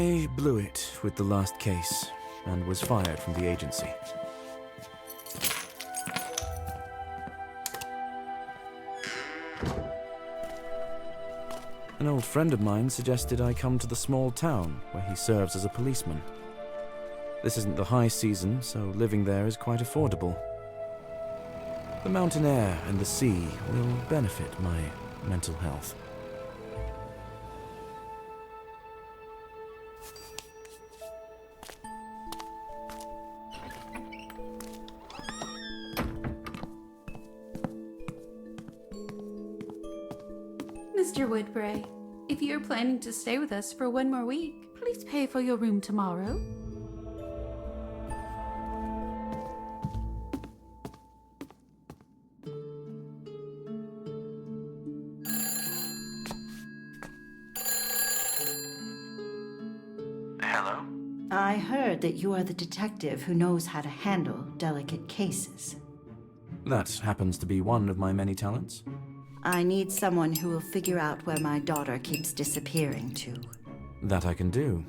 I blew it with the last case and was fired from the agency. An old friend of mine suggested I come to the small town where he serves as a policeman. This isn't the high season, so living there is quite affordable. The mountain air and the sea will benefit my mental health. Mr. Woodbury, if you're planning to stay with us for one more week, please pay for your room tomorrow. Hello? I heard that you are the detective who knows how to handle delicate cases. That happens to be one of my many talents. I need someone who will figure out where my daughter keeps disappearing to. That I can do.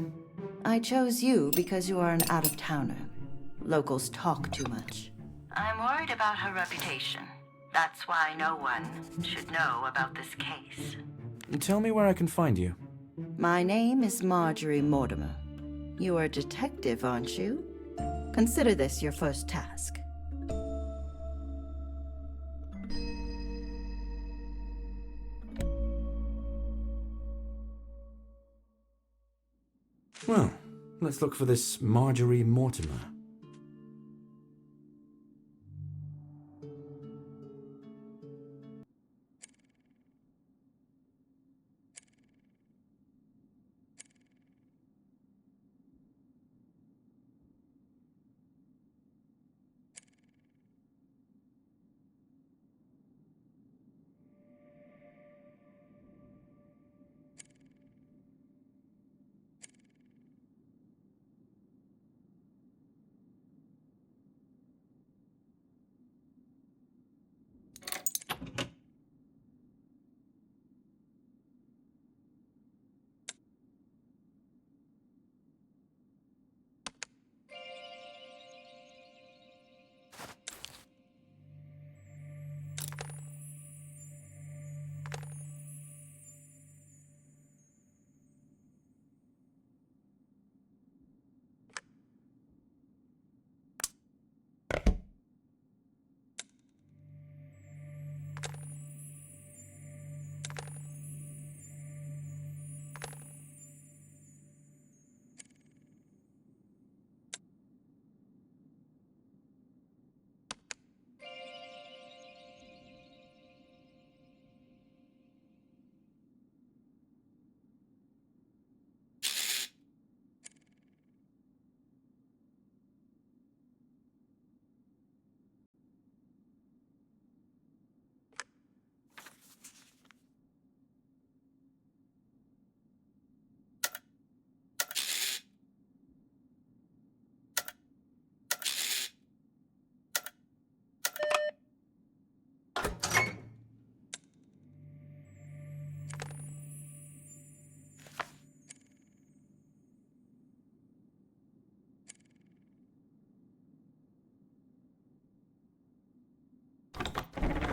I chose you because you are an out-of-towner. Locals talk too much. I'm worried about her reputation. That's why no one should know about this case. Tell me where I can find you. My name is Marjorie Mortimer. You are a detective, aren't you? Consider this your first task. Well, let's look for this Marjorie Mortimer.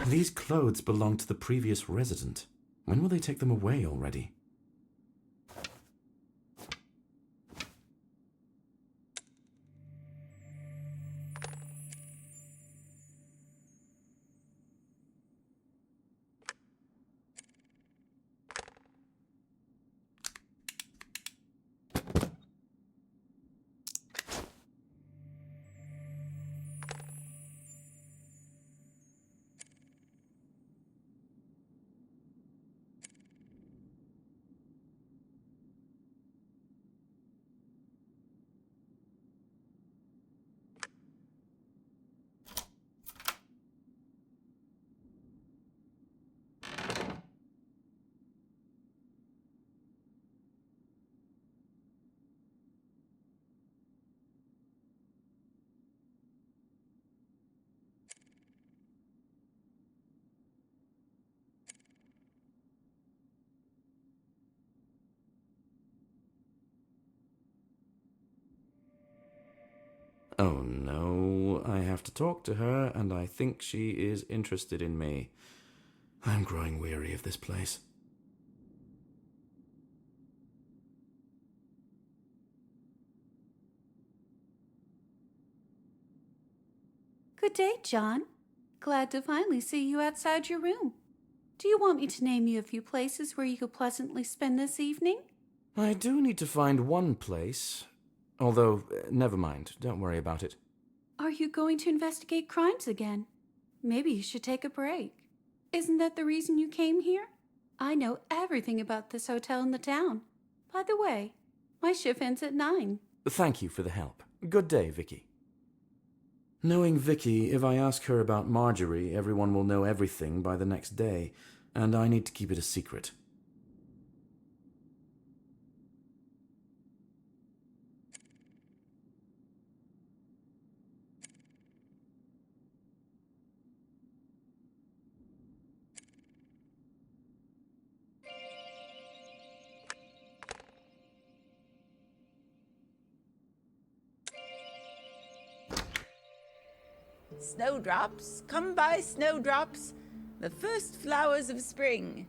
These clothes belong to the previous resident. When will they take them away already? Oh no, I have to talk to her, and I think she is interested in me. I'm growing weary of this place. Good day, John. Glad to finally see you outside your room. Do you want me to name you a few places where you could pleasantly spend this evening? I do need to find one place. Although, never mind, don't worry about it. Are you going to investigate crimes again? Maybe you should take a break. Isn't that the reason you came here? I know everything about this hotel in the town. By the way, my shift ends at 9. Thank you for the help. Good day, Vicky. Knowing Vicky, if I ask her about Marjorie, everyone will know everything by the next day, and I need to keep it a secret. Snowdrops, come by, snowdrops, the first flowers of spring.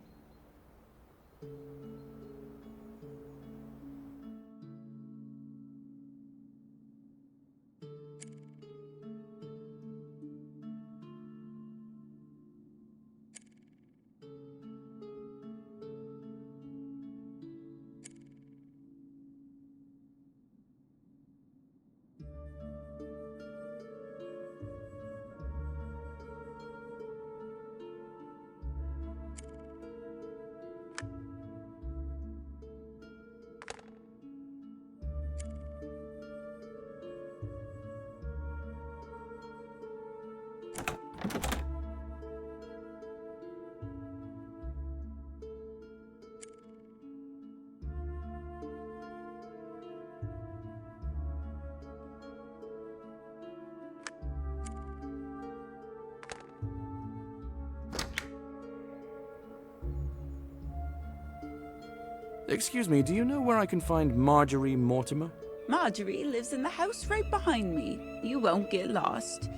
Excuse me, do you know where I can find Marjorie Mortimer? Marjorie lives in the house right behind me. You won't get lost.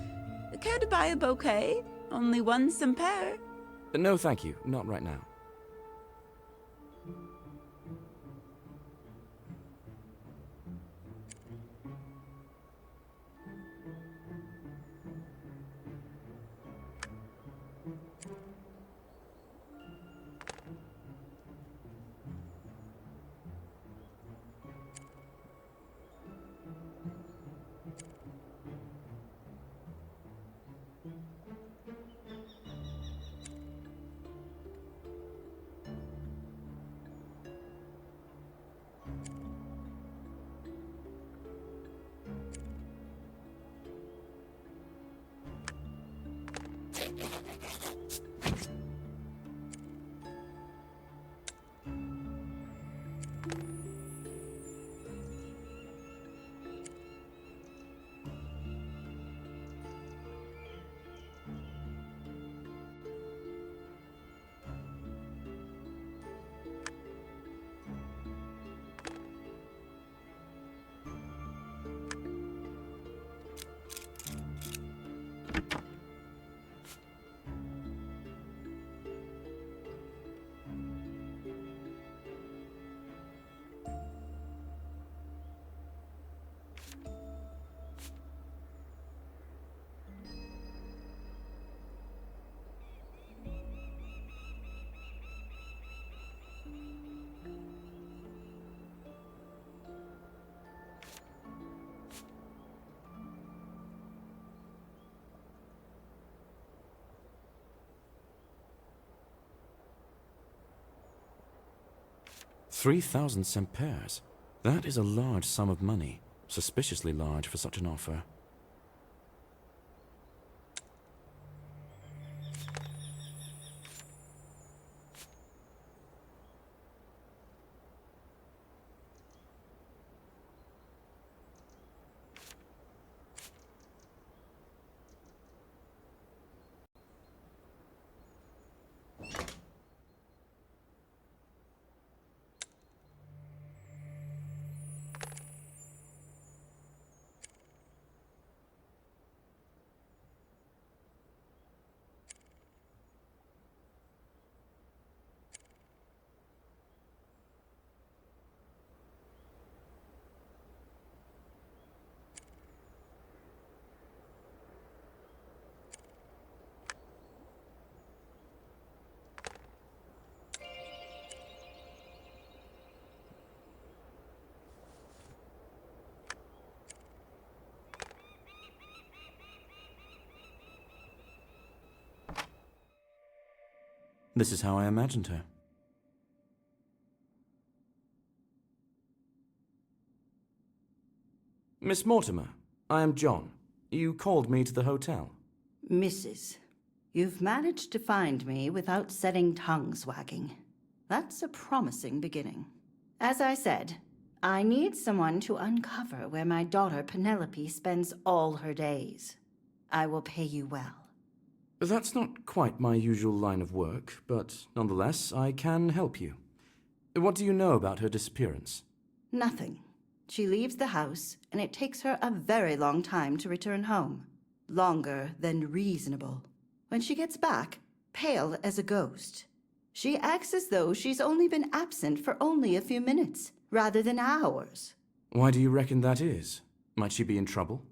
Care to buy a bouquet? Only one some pair. No, thank you. Not right now. $3,000 cempairs. That is a large sum of money. Suspiciously large for such an offer. This is how I imagined her. Miss Mortimer, I am John. You called me to the hotel. Mrs., you've managed to find me without setting tongues wagging. That's a promising beginning. As I said, I need someone to uncover where my daughter Penelope spends all her days. I will pay you well. That's not quite my usual line of work, but nonetheless, I can help you. What do you know about her disappearance? Nothing. She leaves the house, and it takes her a very long time to return home. Longer than reasonable. When she gets back, pale as a ghost. She acts as though she's only been absent for only a few minutes, rather than hours. Why do you reckon that is? Might she be in trouble?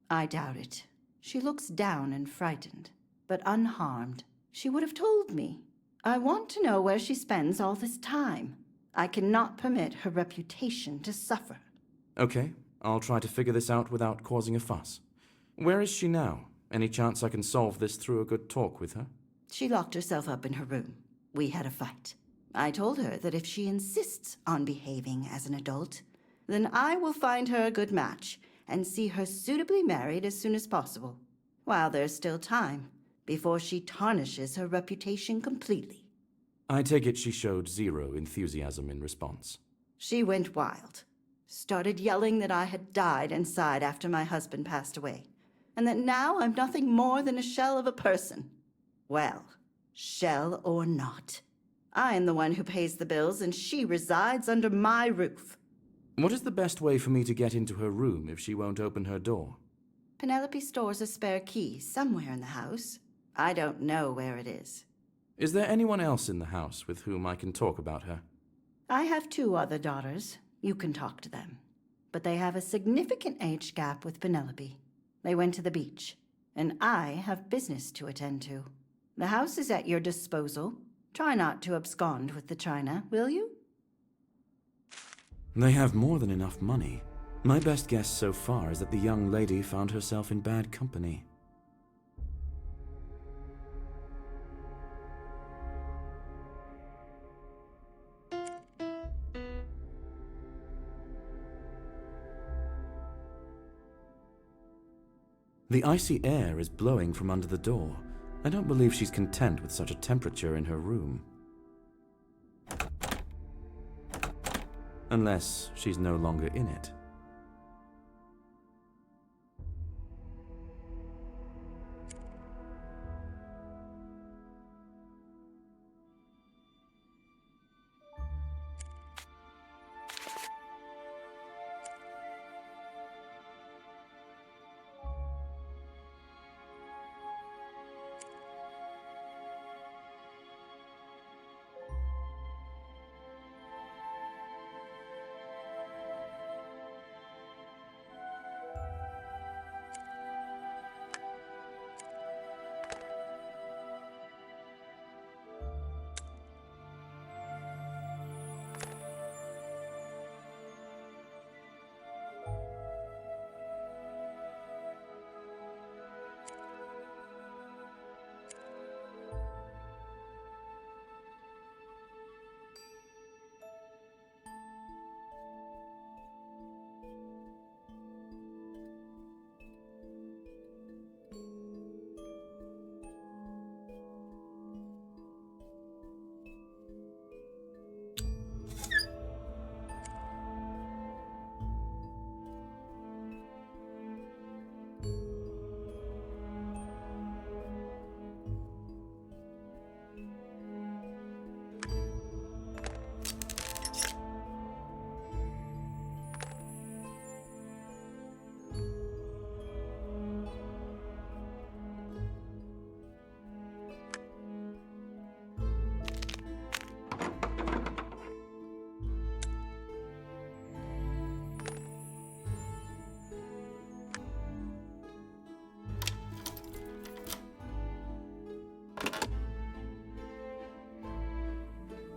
I doubt it. She looks down and frightened, but unharmed. She would have told me. I want to know where she spends all this time. I cannot permit her reputation to suffer. Okay, I'll try to figure this out without causing a fuss. Where is she now? Any chance I can solve this through a good talk with her? She locked herself up in her room. We had a fight. I told her that if she insists on behaving as an adult, then I will find her a good match and see her suitably married as soon as possible, while there's still time, before she tarnishes her reputation completely. I take it she showed zero enthusiasm in response. She went wild. Started yelling that I had died inside after my husband passed away, and that now I'm nothing more than a shell of a person. Well, shell or not, I am the one who pays the bills, and she resides under my roof. What is the best way for me to get into her room if she won't open her door? Penelope stores a spare key somewhere in the house. I don't know where it is. Is there anyone else in the house with whom I can talk about her? I have 2 other daughters. You can talk to them. But they have a significant age gap with Penelope. They went to the beach, and I have business to attend to. The house is at your disposal. Try not to abscond with the china, will you? They have more than enough money. My best guess so far is that the young lady found herself in bad company. The icy air is blowing from under the door. I don't believe she's content with such a temperature in her room. Unless she's no longer in it.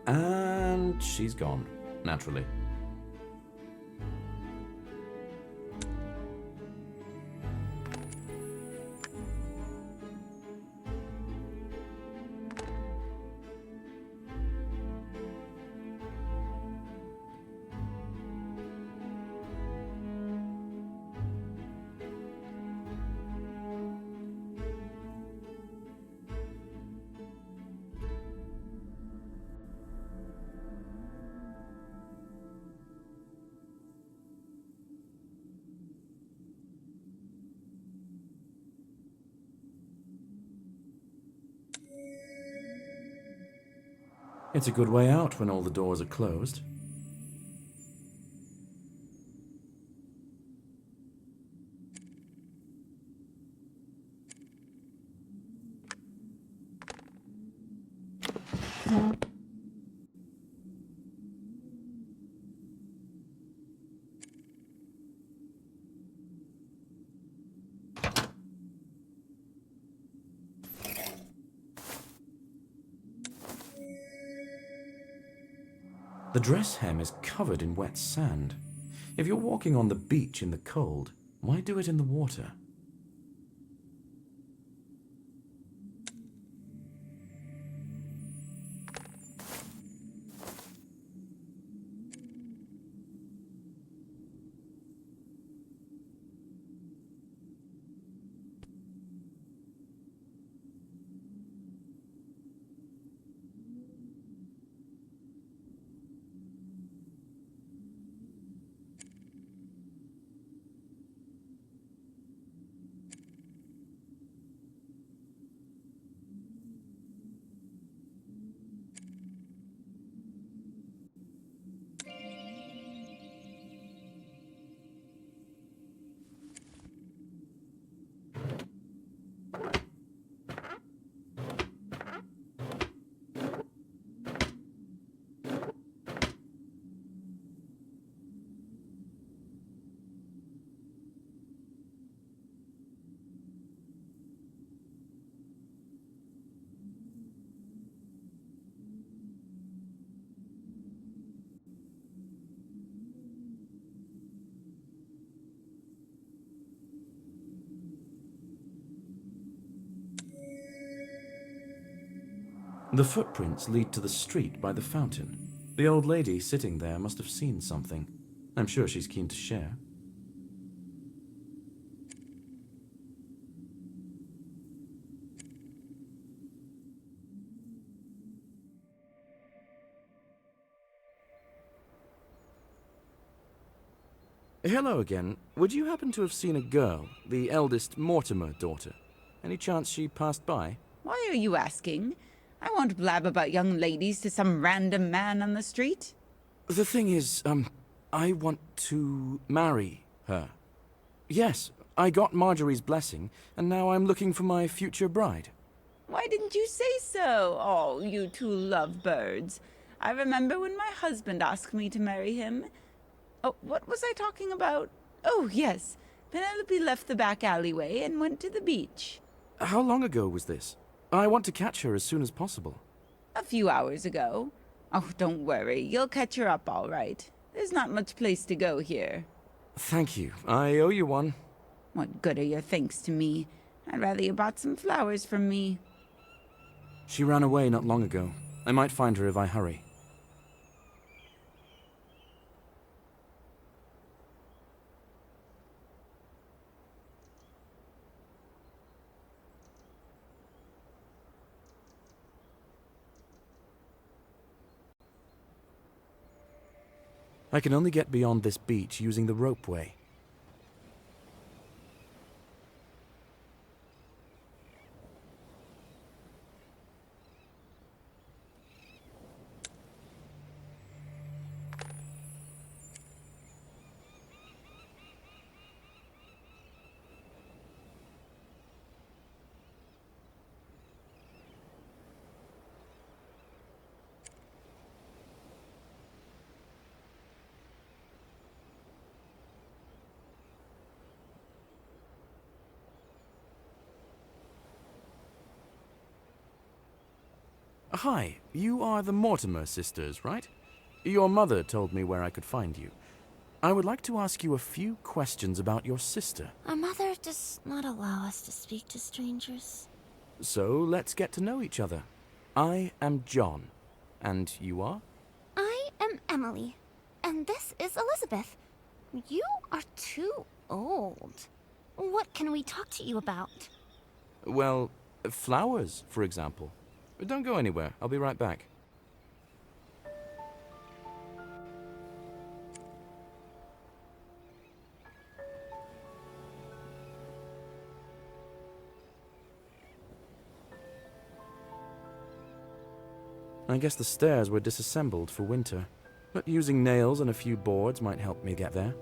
And she's gone, naturally. It's a good way out when all the doors are closed. The dress hem is covered in wet sand. If you're walking on the beach in the cold, why do it in the water? The footprints lead to the street by the fountain. The old lady sitting there must have seen something. I'm sure she's keen to share. Hello again. Would you happen to have seen a girl, the eldest Mortimer daughter? Any chance she passed by? Why are you asking? I won't blab about young ladies to some random man on the street. The thing is, I want to marry her. Yes, I got Marjorie's blessing, and now I'm looking for my future bride. Why didn't you say so? Oh, you two lovebirds. I remember when my husband asked me to marry him. Oh, what was I talking about? Oh, yes. Penelope left the back alleyway and went to the beach. How long ago was this? I want to catch her as soon as possible. A few hours ago. Oh, don't worry. You'll catch her up all right. There's not much place to go here. Thank you. I owe you one. What good are your thanks to me? I'd rather you bought some flowers from me. She ran away not long ago. I might find her if I hurry. I can only get beyond this beach using the ropeway. Hi, you are the Mortimer sisters, right? Your mother told me where I could find you. I would like to ask you a few questions about your sister. Our mother does not allow us to speak to strangers. So let's get to know each other. I am John. And you are? I am Emily, and this is Elizabeth. You are too old. What can we talk to you about? Well, flowers, for example. Don't go anywhere. I'll be right back. I guess the stairs were disassembled for winter, but using nails and a few boards might help me get there.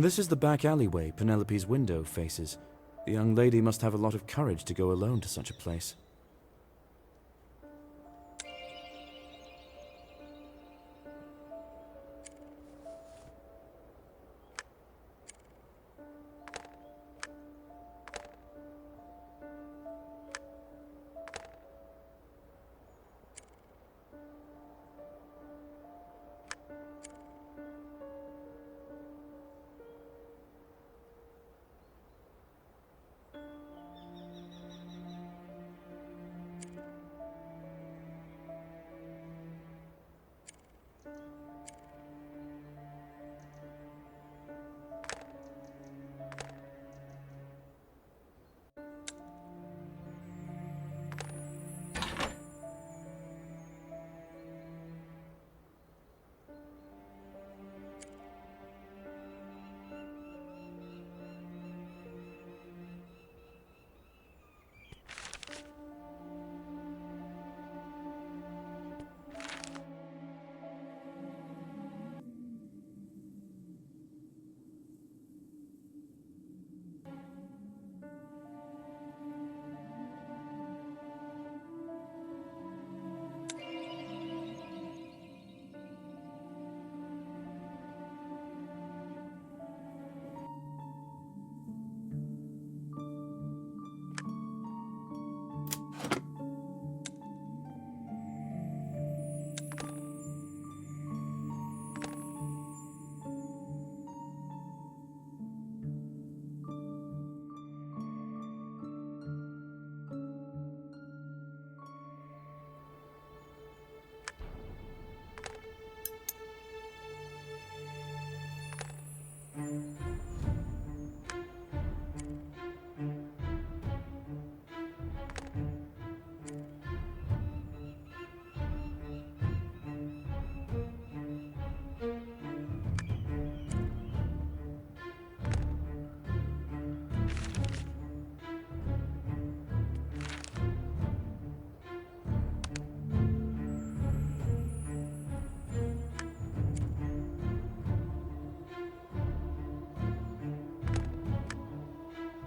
This is the back alleyway Penelope's window faces. The young lady must have a lot of courage to go alone to such a place.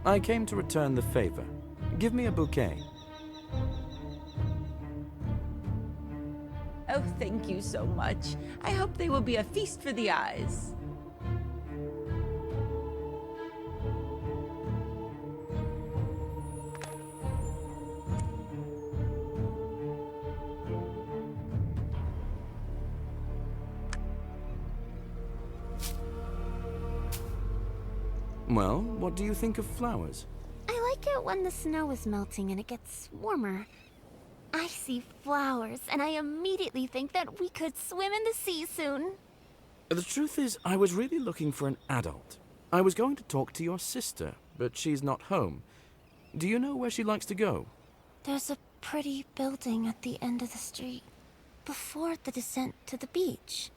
I came to return the favor. Give me a bouquet. Oh, thank you so much. I hope they will be a feast for the eyes. Well, what do you think of flowers? I like it when the snow is melting and it gets warmer. I see flowers, and I immediately think that we could swim in the sea soon. The truth is, I was really looking for an adult. I was going to talk to your sister, but she's not home. Do you know where she likes to go? There's a pretty building at the end of the street, before the descent to the beach.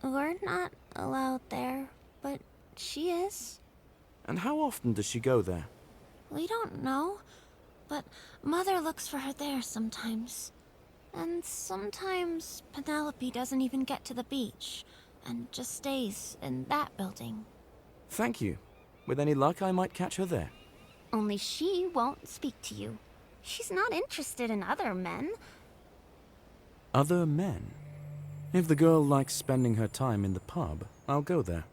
We're not allowed there, but she is. And how often does she go there? We don't know, but Mother looks for her there sometimes. And sometimes Penelope doesn't even get to the beach, and just stays in that building. Thank you. With any luck, I might catch her there. Only she won't speak to you. She's not interested in other men. Other men? If the girl likes spending her time in the pub, I'll go there.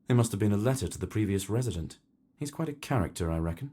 It must have been a letter to the previous resident. He's quite a character, I reckon.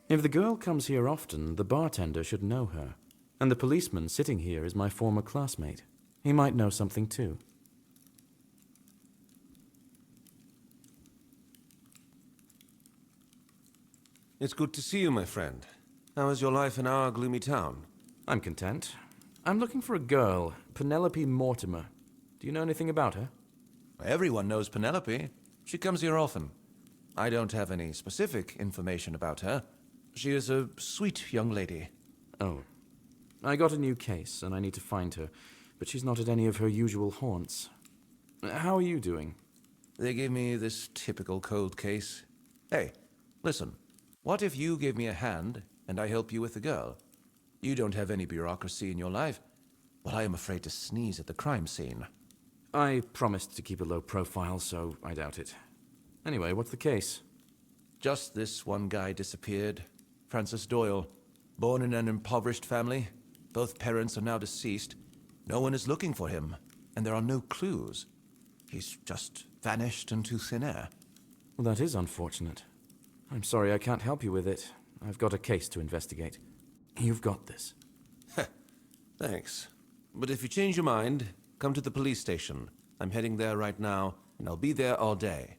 If the girl comes here often, the bartender should know her. And the policeman sitting here is my former classmate. He might know something too. It's good to see you, my friend. How is your life in our gloomy town? I'm content. I'm looking for a girl, Penelope Mortimer. Do you know anything about her? Everyone knows Penelope. She comes here often. I don't have any specific information about her. She is a sweet young lady. Oh. I got a new case, and I need to find her, but she's not at any of her usual haunts. How are you doing? They gave me this typical cold case. Hey, listen. What if you give me a hand, and I help you with the girl? You don't have any bureaucracy in your life, but I am afraid to sneeze at the crime scene. I promised to keep a low profile, so I doubt it. Anyway, what's the case? Just this one guy disappeared. Francis Doyle. Born in an impoverished family. Both parents are now deceased. No one is looking for him, and there are no clues. He's just vanished into thin air. Well, that is unfortunate. I'm sorry I can't help you with it. I've got a case to investigate. You've got this. Thanks. But if you change your mind, come to the police station. I'm heading there right now, and I'll be there all day.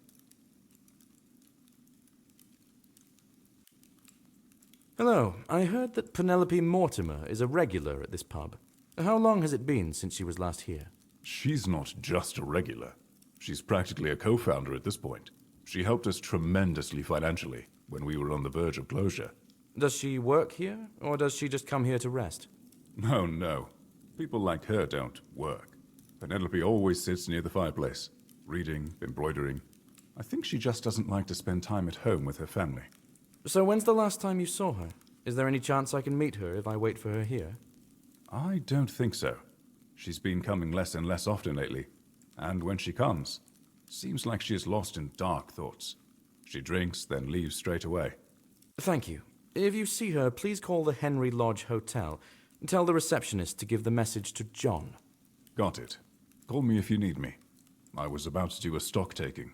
Hello, I heard that Penelope Mortimer is a regular at this pub. How long has it been since she was last here? She's not just a regular. She's practically a co-founder at this point. She helped us tremendously financially when we were on the verge of closure. Does she work here, or does she just come here to rest? No. People like her don't work. Penelope always sits near the fireplace, reading, embroidering. I think she just doesn't like to spend time at home with her family. So when's the last time you saw her? Is there any chance I can meet her if I wait for her here? I don't think so. She's been coming less and less often lately. And when she comes, seems like she is lost in dark thoughts. She drinks, then leaves straight away. Thank you. If you see her, please call the Henry Lodge Hotel. Tell the receptionist to give the message to John. Got it. Call me if you need me. I was about to do a stock taking.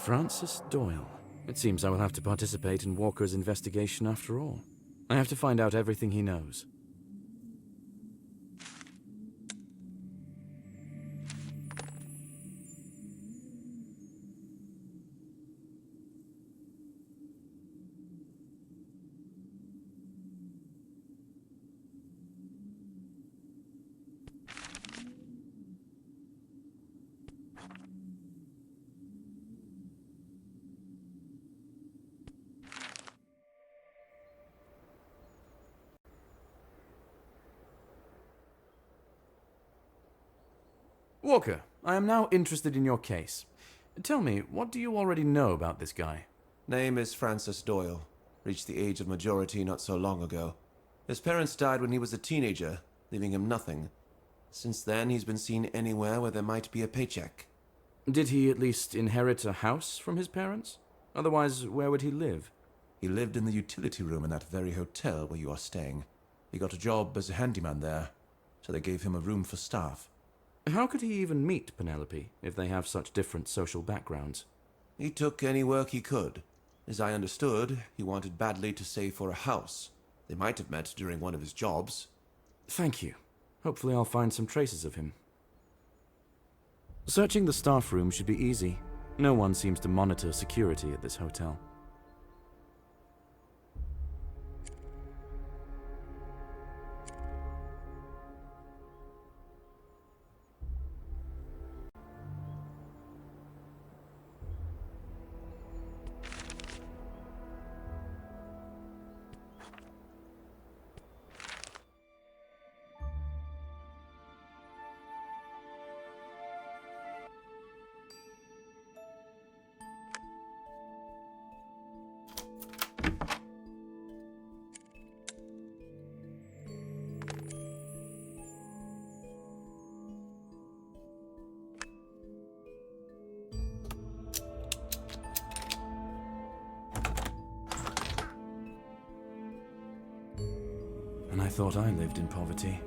Francis Doyle. It seems I will have to participate in Walker's investigation after all. I have to find out everything he knows. Walker, I am now interested in your case. Tell me, what do you already know about this guy? Name is Francis Doyle. Reached the age of majority not so long ago. His parents died when he was a teenager, leaving him nothing. Since then, he's been seen anywhere where there might be a paycheck. Did he at least inherit a house from his parents? Otherwise, where would he live? He lived in the utility room in that very hotel where you are staying. He got a job as a handyman there, so they gave him a room for staff. How could he even meet Penelope if they have such different social backgrounds? He took any work he could. As I understood, he wanted badly to save for a house. They might have met during one of his jobs. Thank you. Hopefully I'll find some traces of him. Searching the staff room should be easy. No one seems to monitor security at this hotel. And I thought I lived in poverty.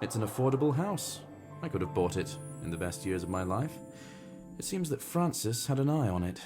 It's an affordable house. I could have bought it in the best years of my life. It seems that Francis had an eye on it.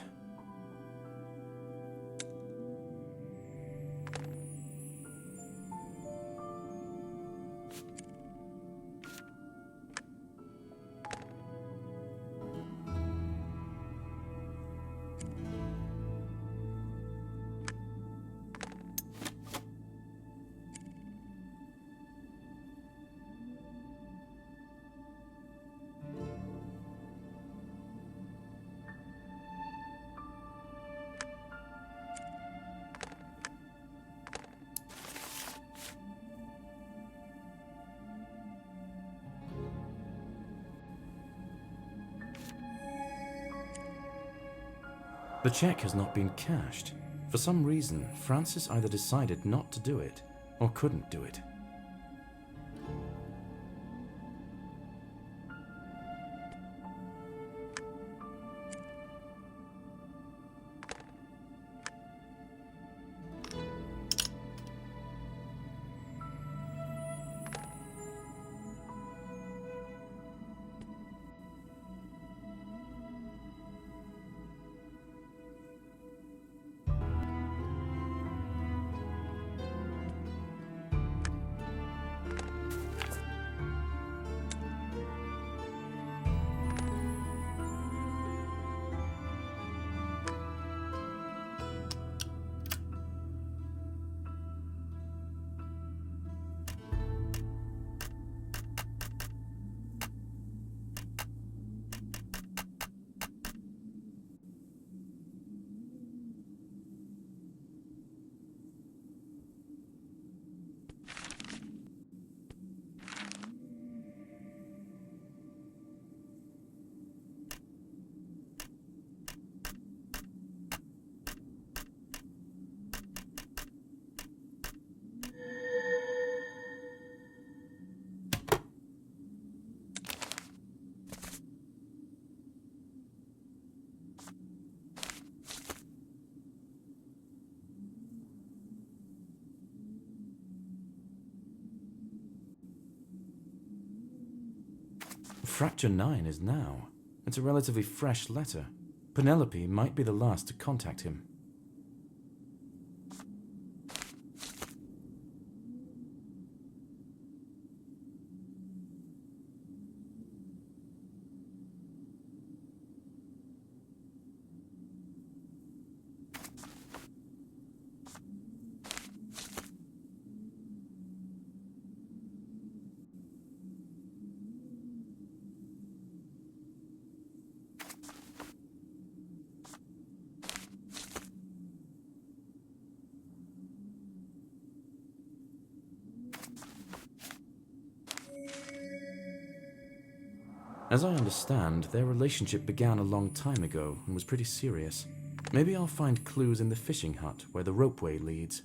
The check has not been cashed. For some reason, Francis either decided not to do it, or couldn't do it. Fracture 9 is now. It's a relatively fresh letter. Penelope might be the last to contact him. As I understand, their relationship began a long time ago and was pretty serious. Maybe I'll find clues in the fishing hut where the ropeway leads.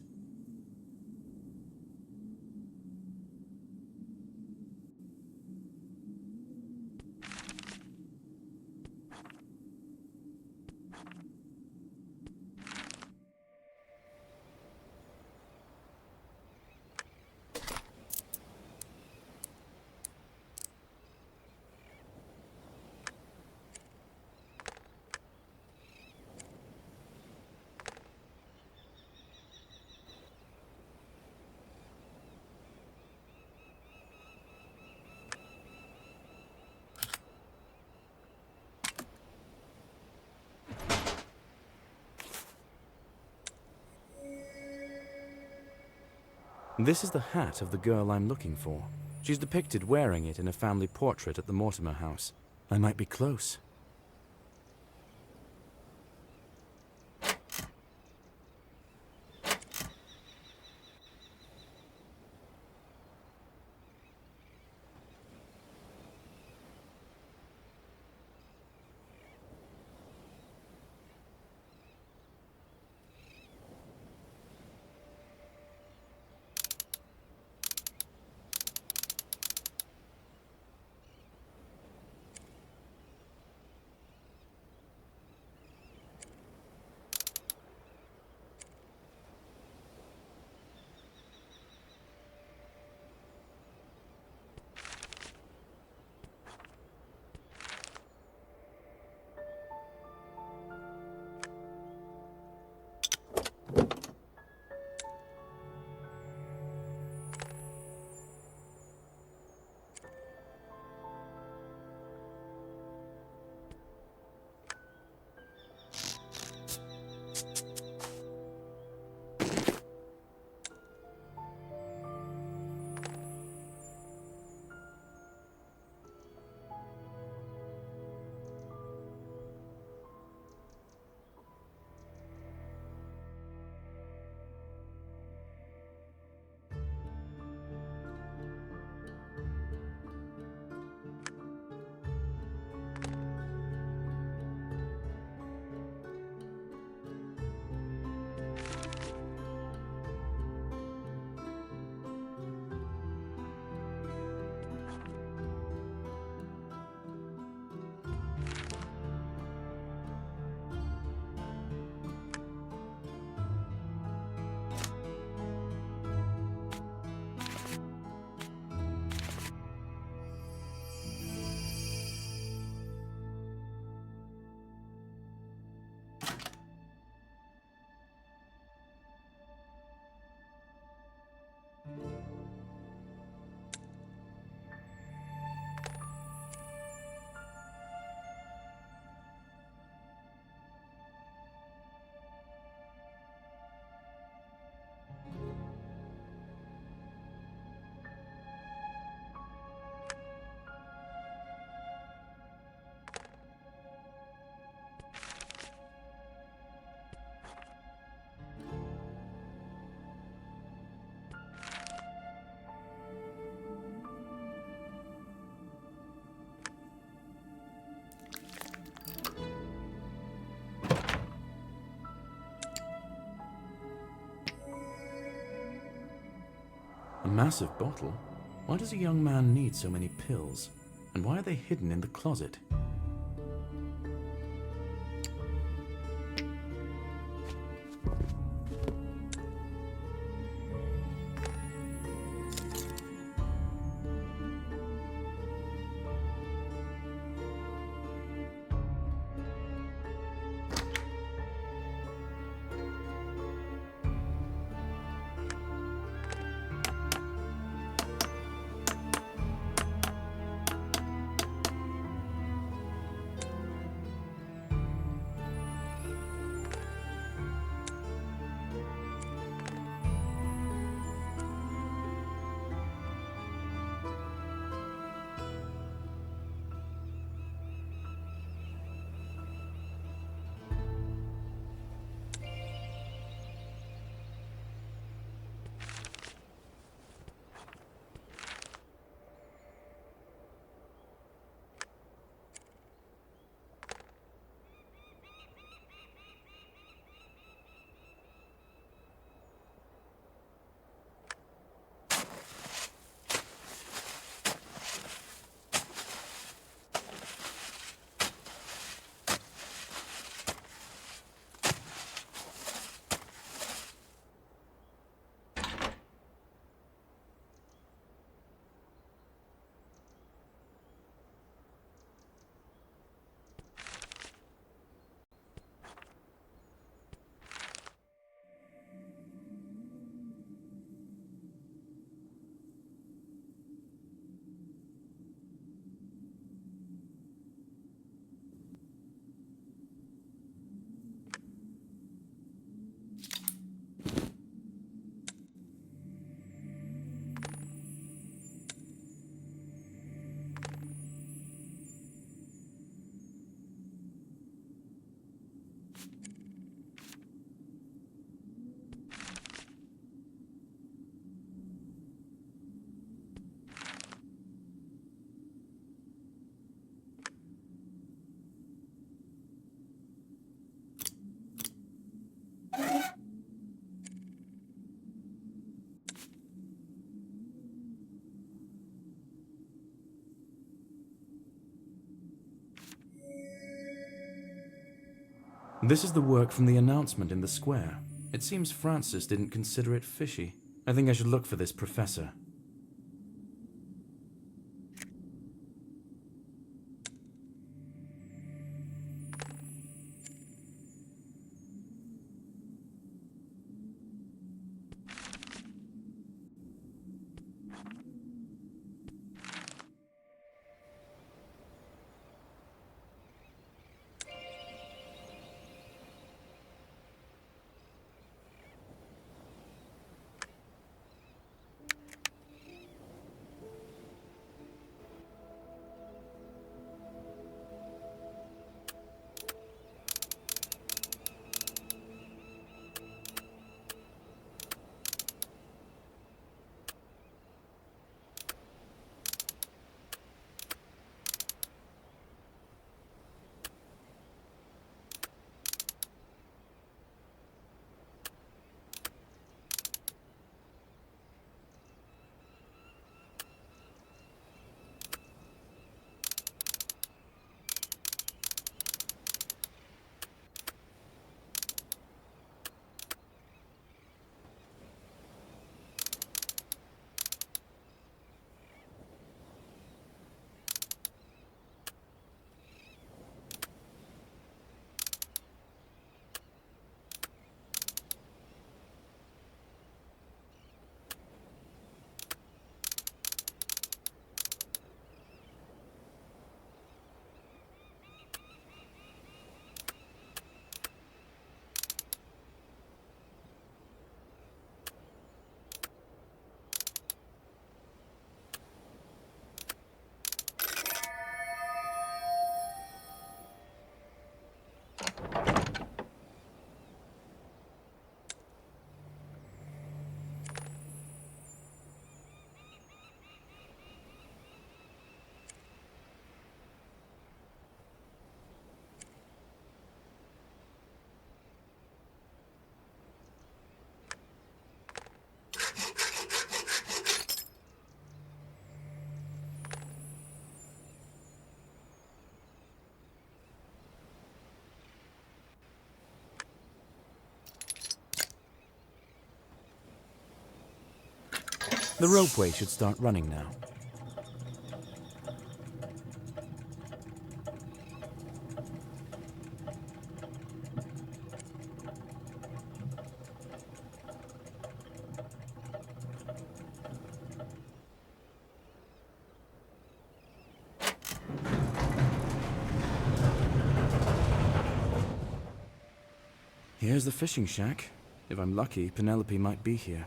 This is the hat of the girl I'm looking for. She's depicted wearing it in a family portrait at the Mortimer house. I might be close. massive bottle? Why does a young man need so many pills? And why are they hidden in the closet? This is the work from the announcement in the square. It seems Francis didn't consider it fishy. I think I should look for this professor. The ropeway should start running now. Here's the fishing shack. If I'm lucky, Penelope might be here.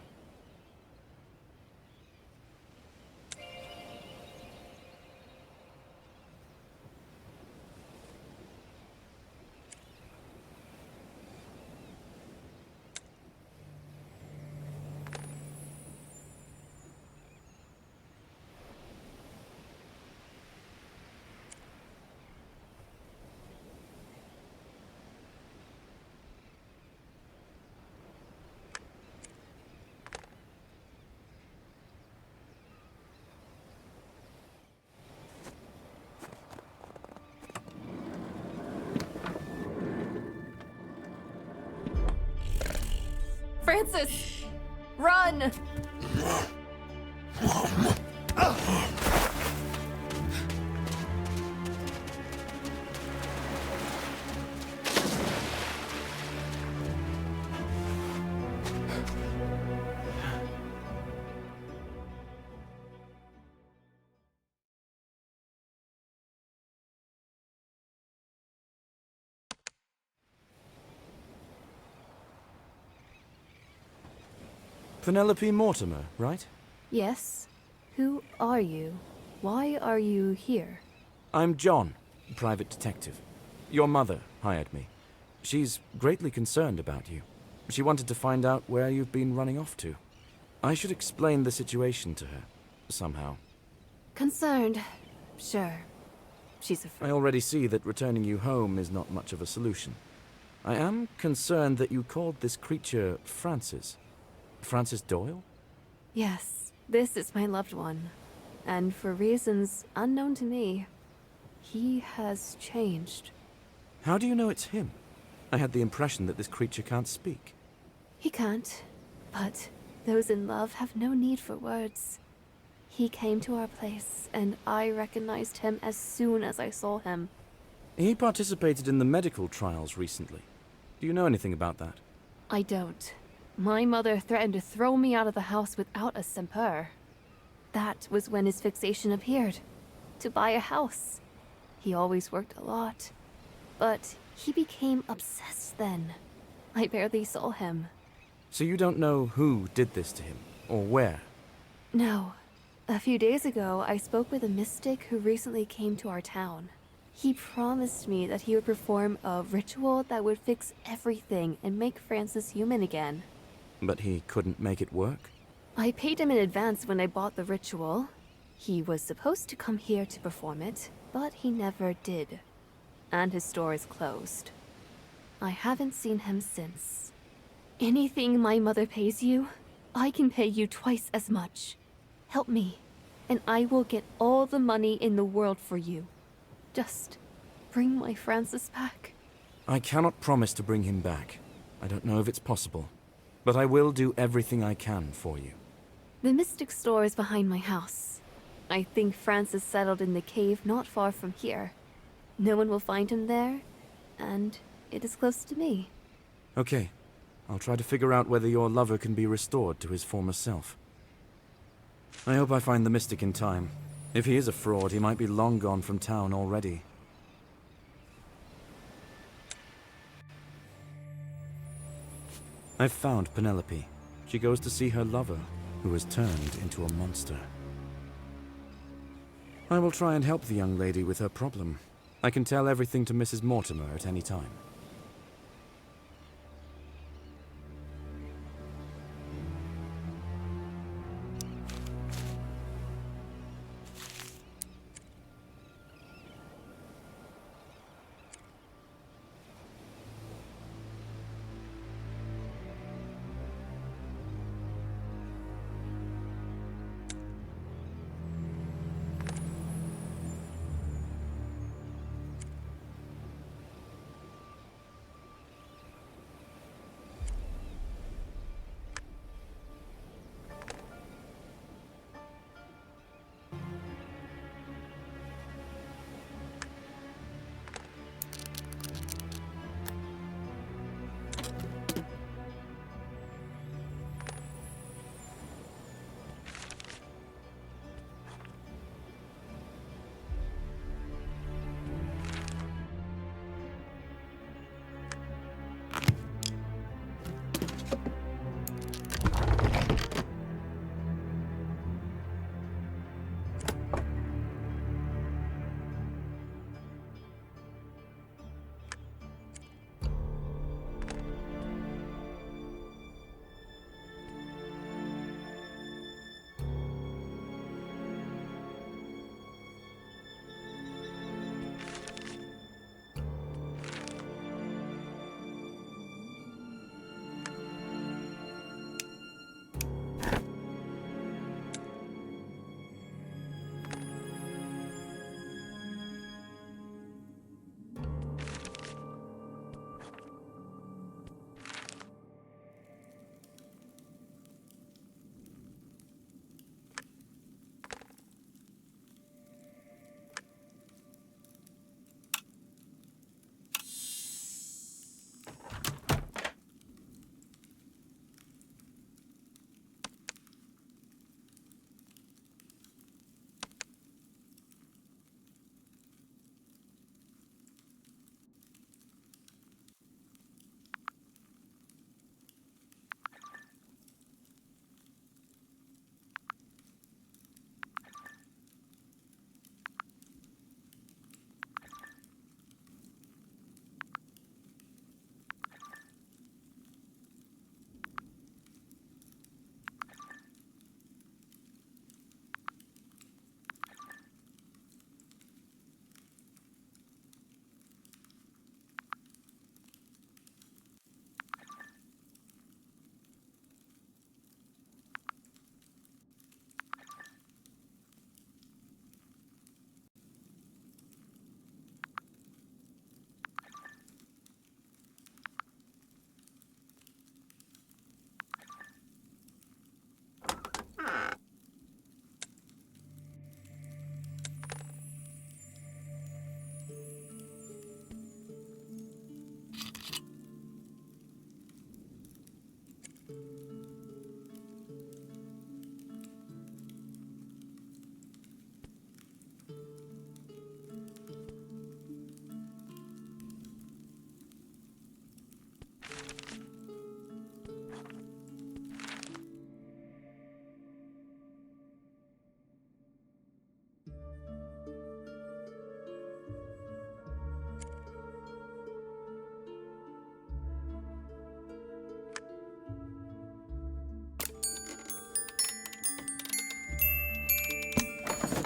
Francis! Run! Penelope Mortimer, right? Yes? Who are you? Why are you here? I'm John, private detective. Your mother hired me. She's greatly concerned about you. She wanted to find out where you've been running off to. I should explain the situation to her, somehow. Concerned. Sure. She's afraid. I already see that returning you home is not much of a solution. I am concerned that you called this creature Francis. Francis Doyle? Yes, this is my loved one. And for reasons unknown to me, he has changed. How do you know it's him? I had the impression that this creature can't speak. He can't, but those in love have no need for words. He came to our place, and I recognized him as soon as I saw him. He participated in the medical trials recently. Do you know anything about that? I don't. My mother threatened to throw me out of the house without a semper. That was when his fixation appeared. To buy a house. He always worked a lot. But he became obsessed then. I barely saw him. So you don't know who did this to him, or where? No. A few days ago, I spoke with a mystic who recently came to our town. He promised me that he would perform a ritual that would fix everything and make Francis human again. But he couldn't make it work? I paid him in advance when I bought the ritual. He was supposed to come here to perform it, but he never did. And his store is closed. I haven't seen him since. Anything my mother pays you, I can pay you twice as much. Help me, and I will get all the money in the world for you. Just bring my Francis back. I cannot promise to bring him back. I don't know if it's possible. But I will do everything I can for you. The mystic store is behind my house. I think Francis settled in the cave not far from here. No one will find him there, and it is close to me. Okay. I'll try to figure out whether your lover can be restored to his former self. I hope I find the mystic in time. If he is a fraud, he might be long gone from town already. I've found Penelope. She goes to see her lover, who has turned into a monster. I will try and help the young lady with her problem. I can tell everything to Mrs. Mortimer at any time.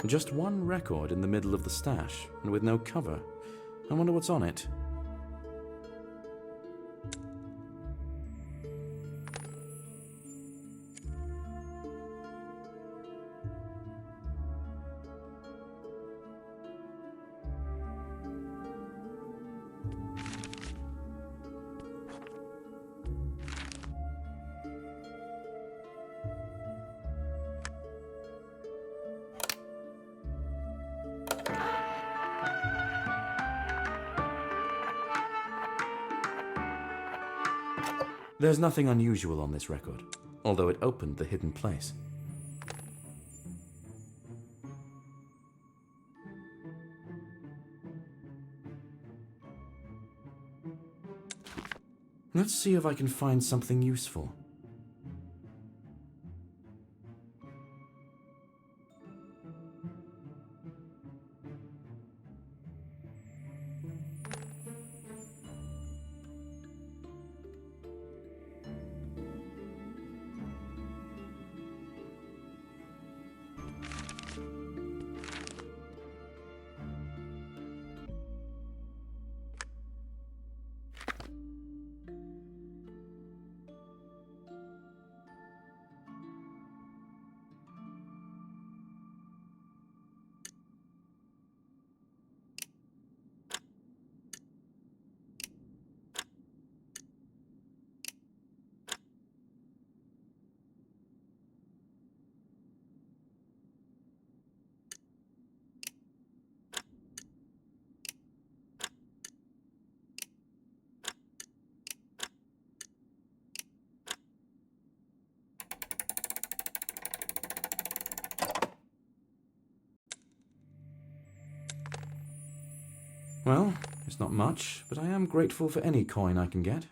Just one record in the middle of the stash, and with no cover. I wonder what's on it. There's nothing unusual on this record, although it opened the hidden place. Let's see if I can find something useful. Well, it's not much, but I am grateful for any coin I can get.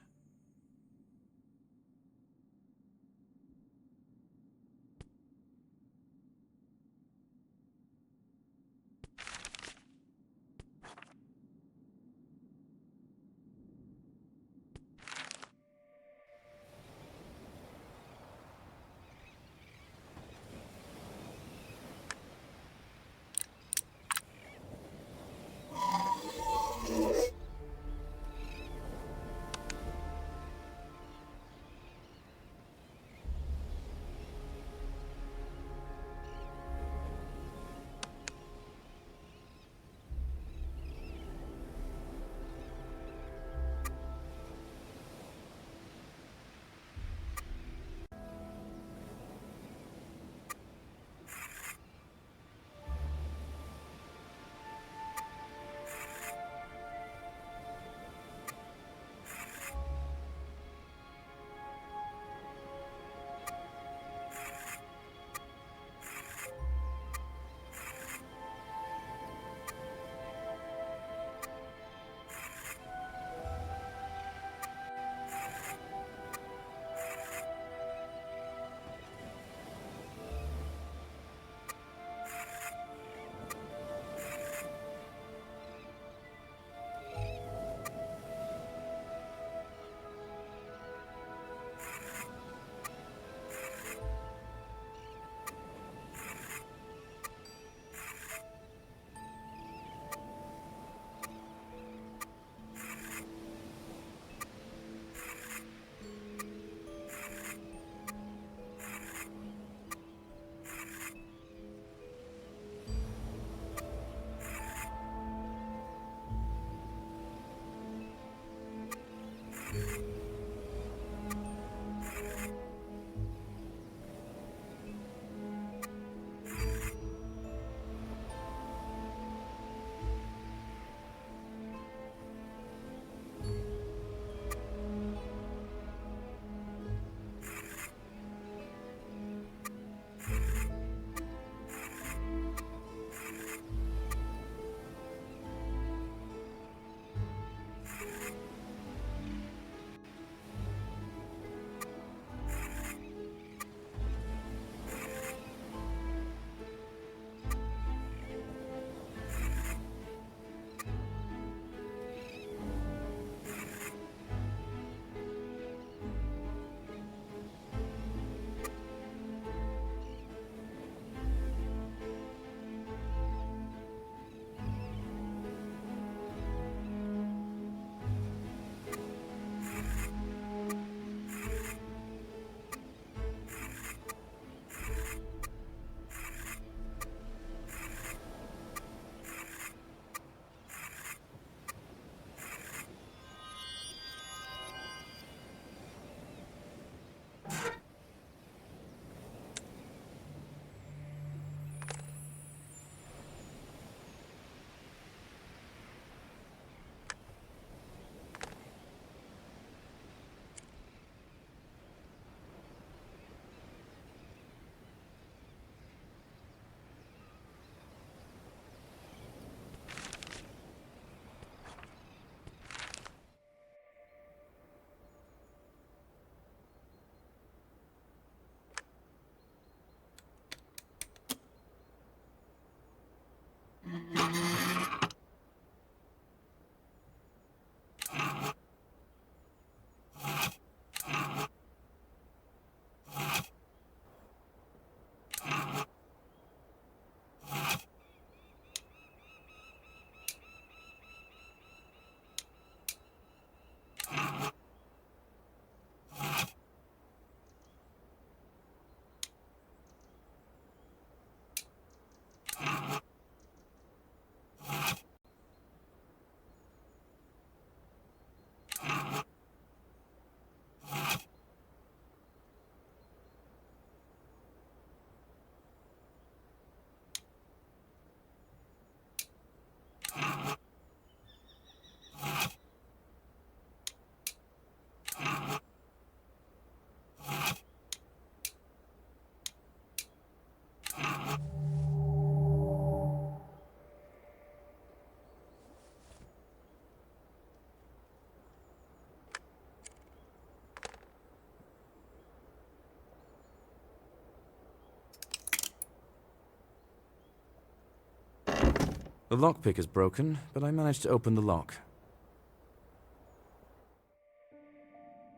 The lockpick is broken, but I managed to open the lock.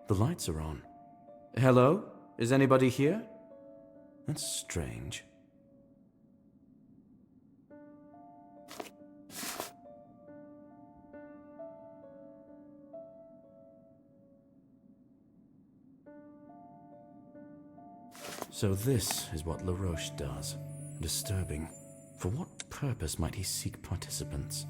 The lights are on. Hello? Is anybody here? That's strange. So this is what LaRoche does. Disturbing. For what purpose might he seek participants?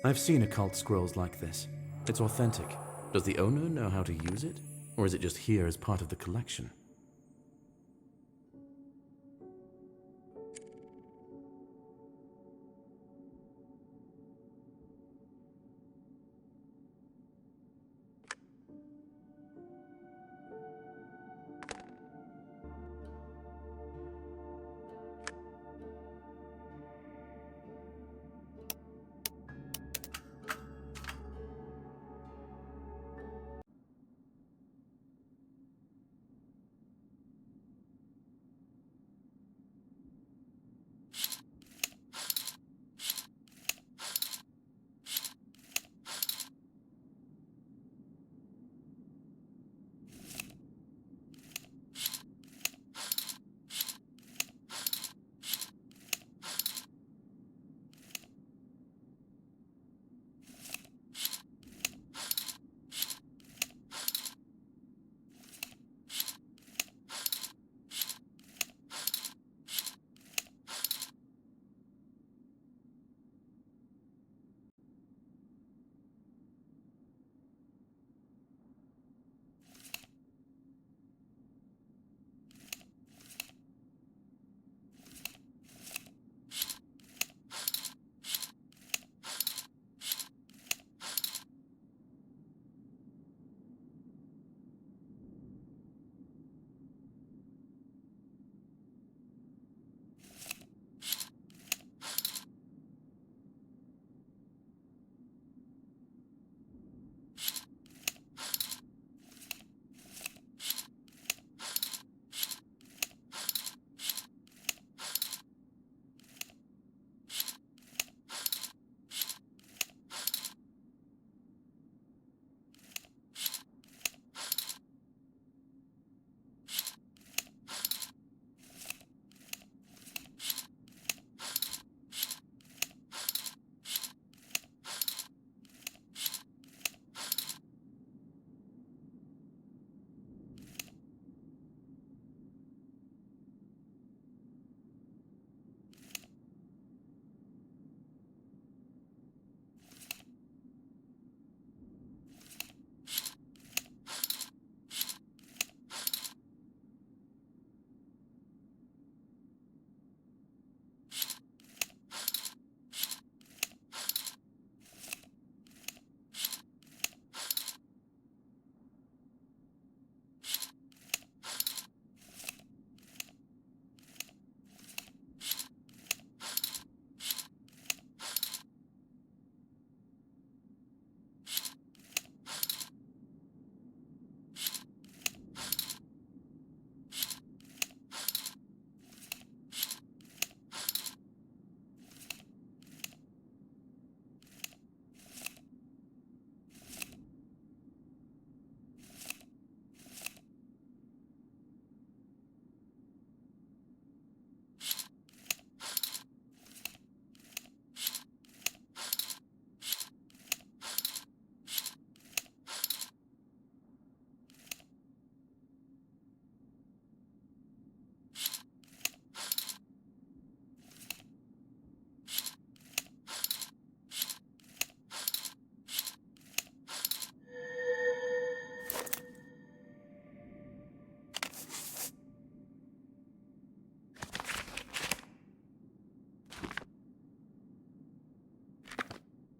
I've seen occult scrolls like this. It's authentic. Does the owner know how to use it? Or is it just here as part of the collection?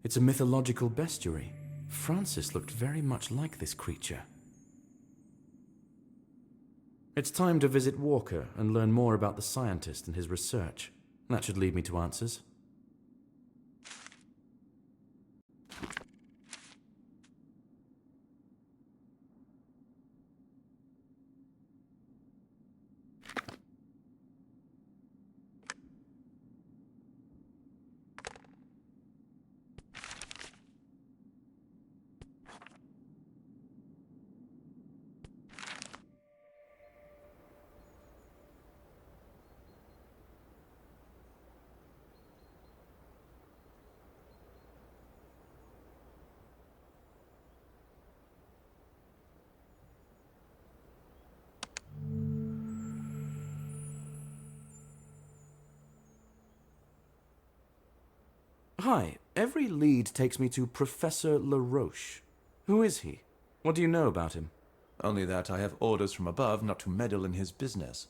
It's a mythological bestiary. Francis looked very much like this creature. It's time to visit Walker and learn more about the scientist and his research. That should lead me to answers. Hi, every lead takes me to Professor LaRoche. Who is he? What do you know about him? Only that I have orders from above not to meddle in his business.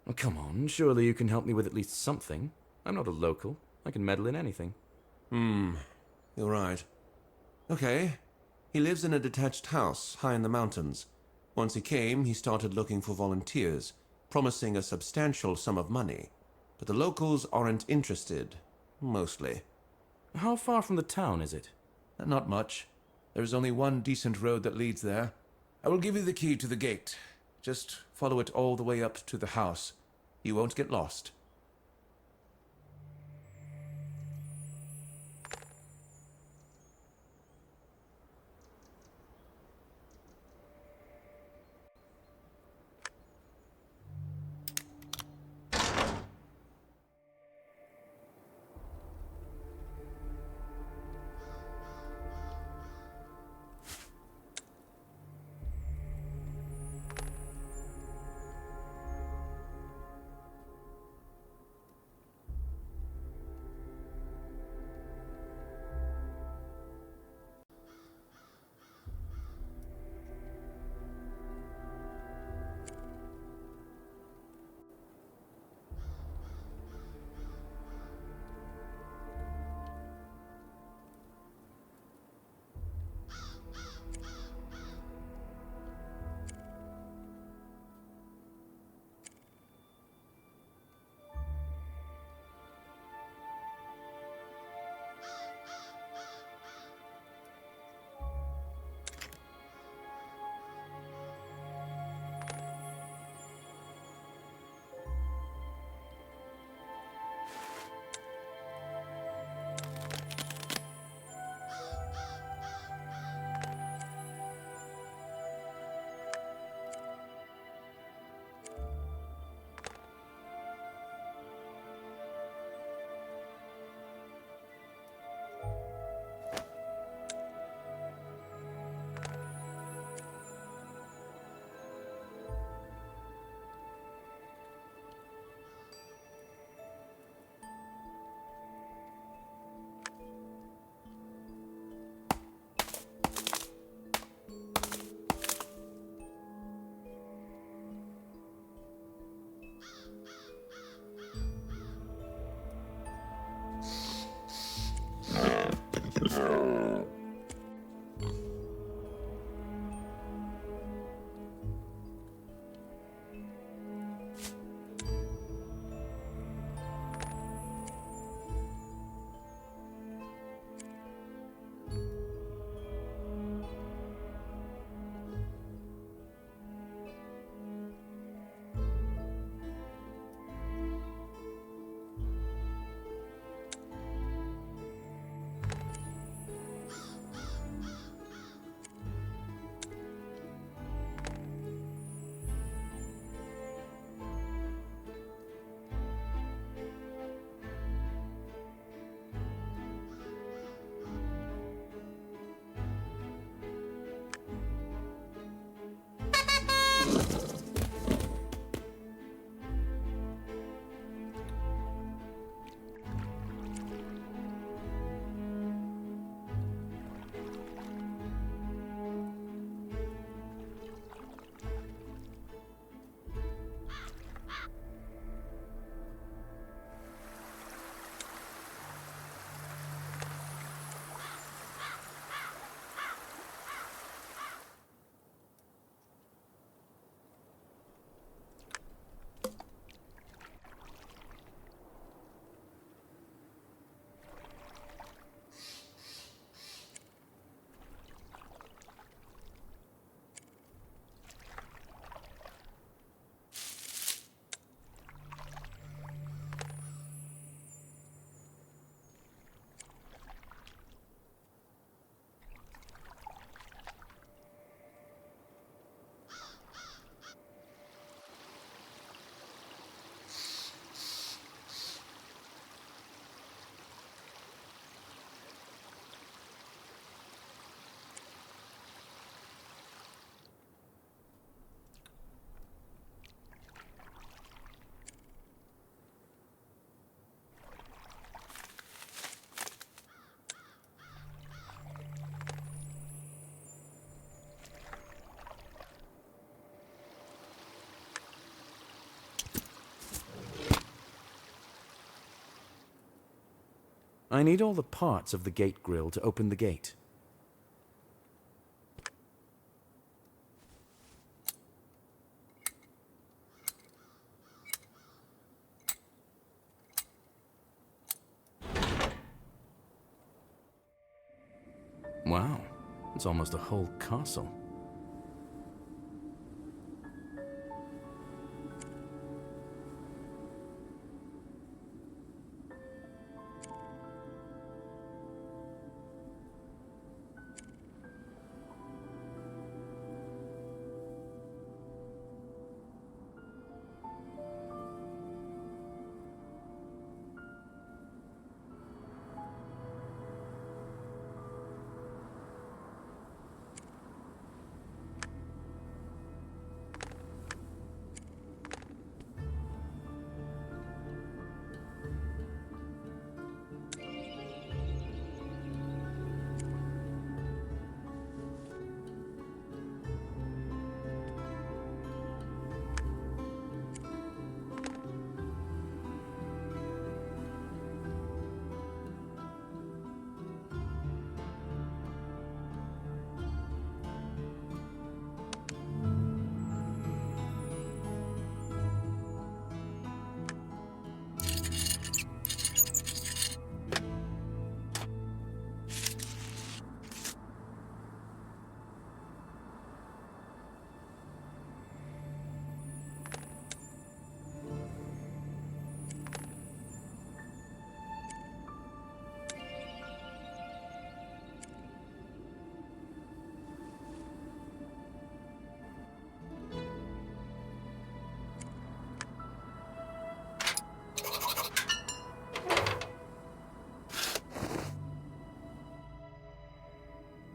Oh, come on, surely you can help me with at least something. I'm not a local. I can meddle in anything. You're right. Okay. He lives in a detached house high in the mountains. Once he came, he started looking for volunteers, promising a substantial sum of money. But the locals aren't interested. Mostly. How far from the town is it? Not much. There is only one decent road that leads there. I will give you the key to the gate. Just follow it all the way up to the house. You won't get lost. I need all the parts of the gate grill to open the gate. Wow, it's almost a whole castle.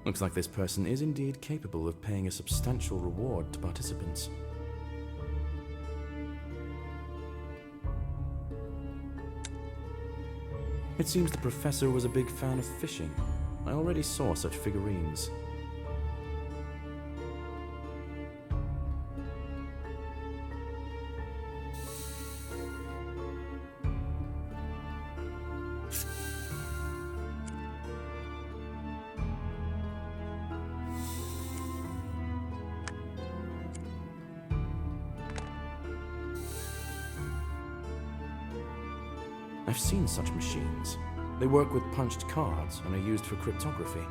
Looks like this person is indeed capable of paying a substantial reward to participants. It seems the professor was a big fan of fishing. I already saw such figurines. I've seen such machines. They work with punched cards and are used for cryptography.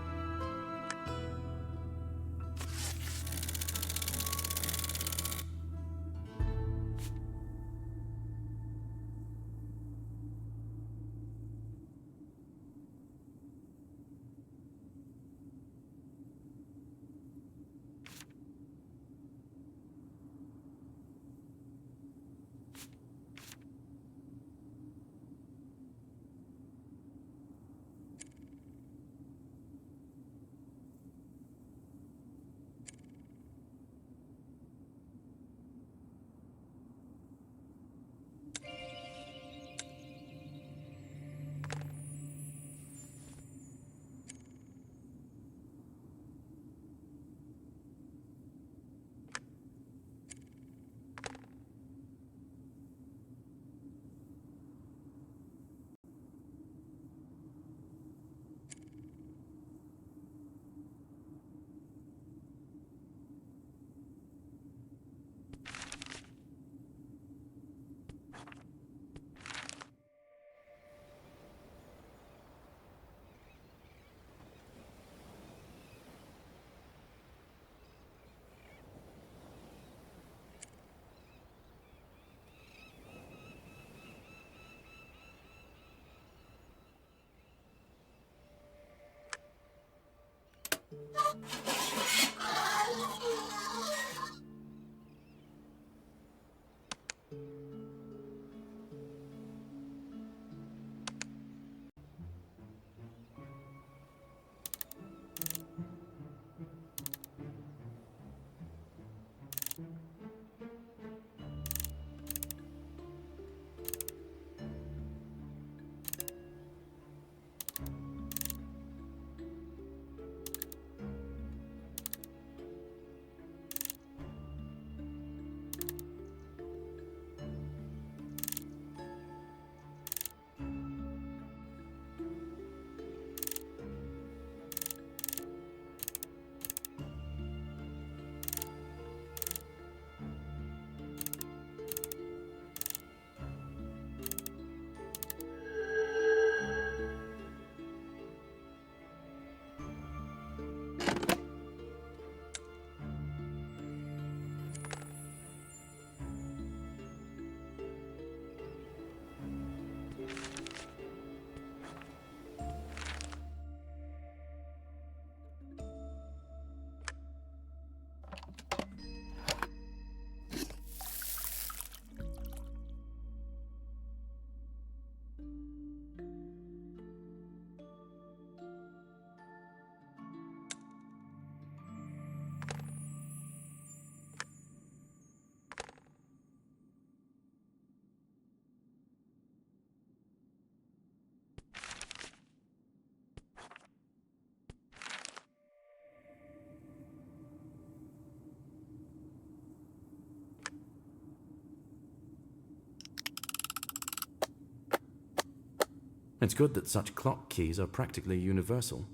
It's good that such clock keys are practically universal.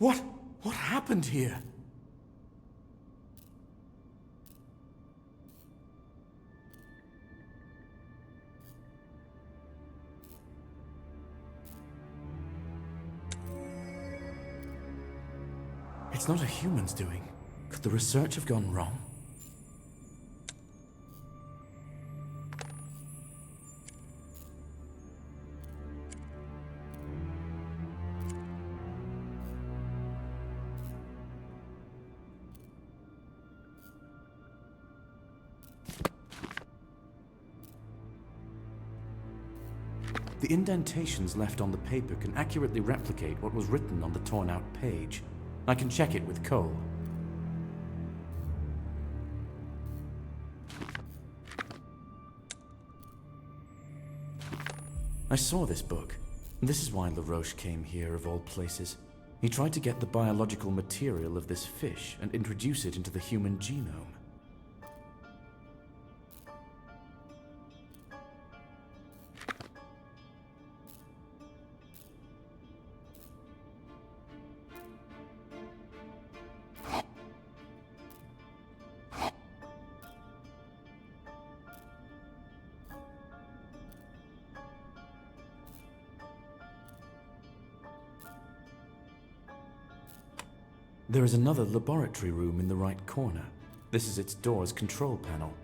What? What happened here? It's not a human's doing. Could the research have gone wrong? The indentations left on the paper can accurately replicate what was written on the torn-out page. I can check it with Cole. I saw this book. This is why LaRoche came here, of all places. He tried to get the biological material of this fish and introduce it into the human genome. There is another laboratory room in the right corner. This is its door's control panel.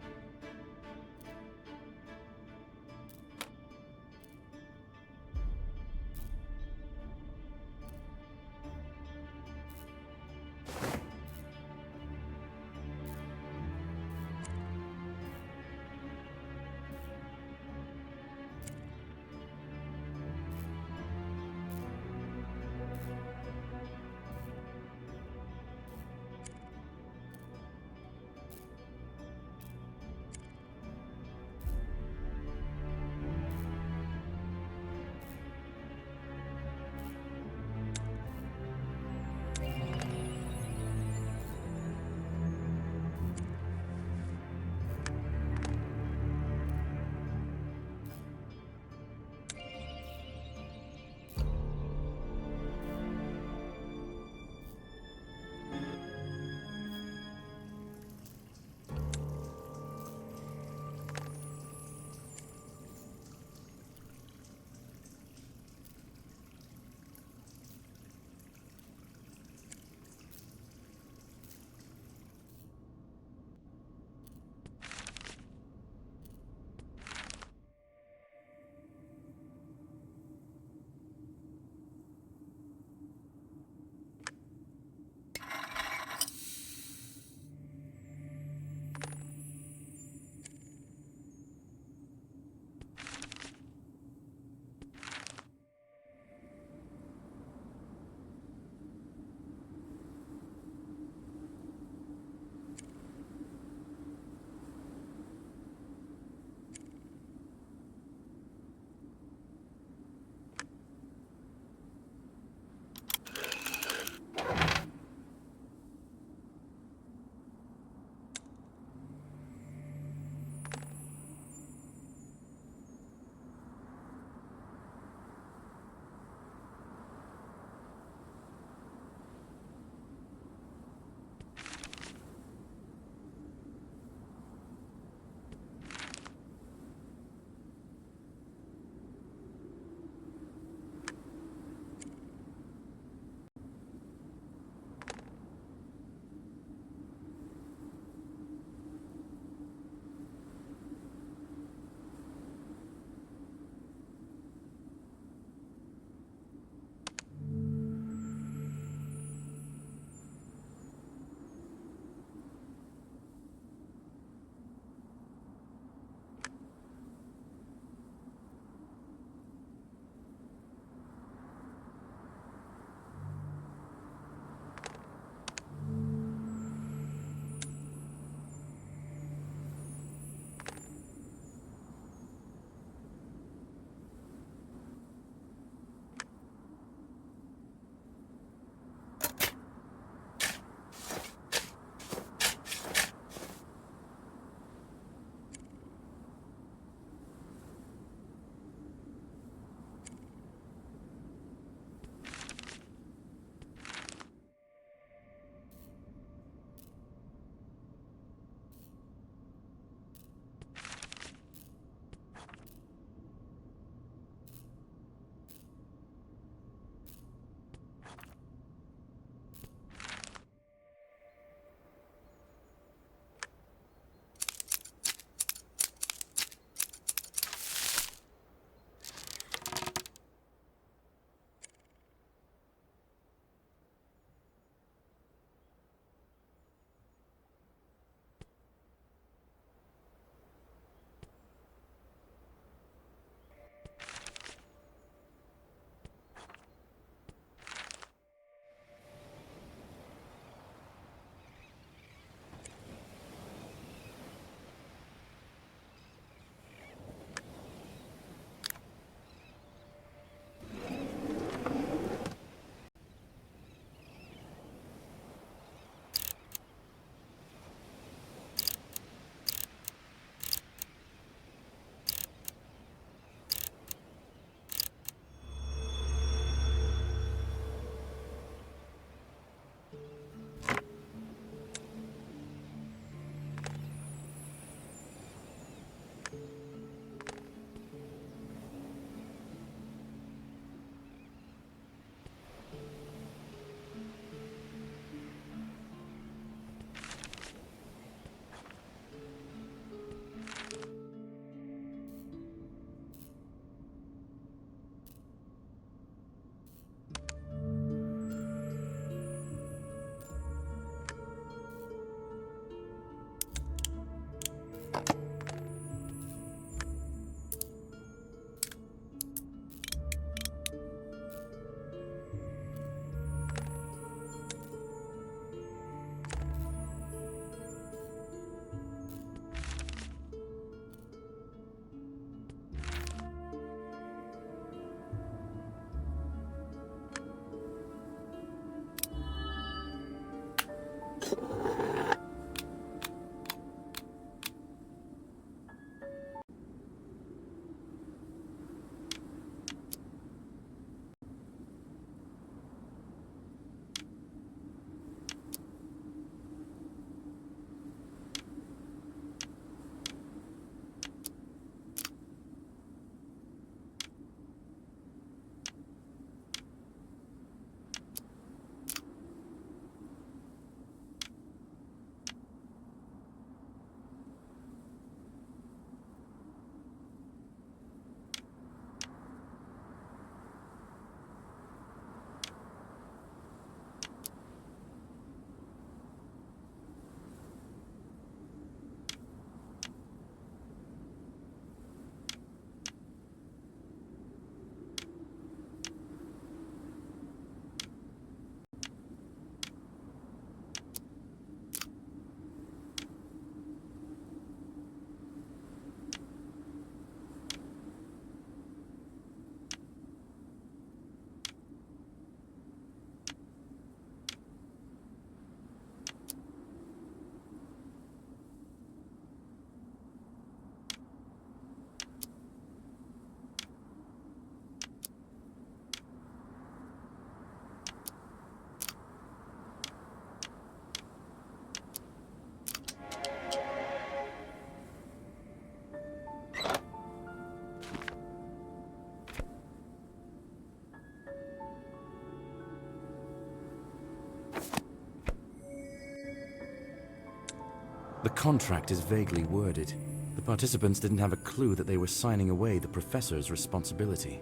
The contract is vaguely worded. The participants didn't have a clue that they were signing away the professor's responsibility.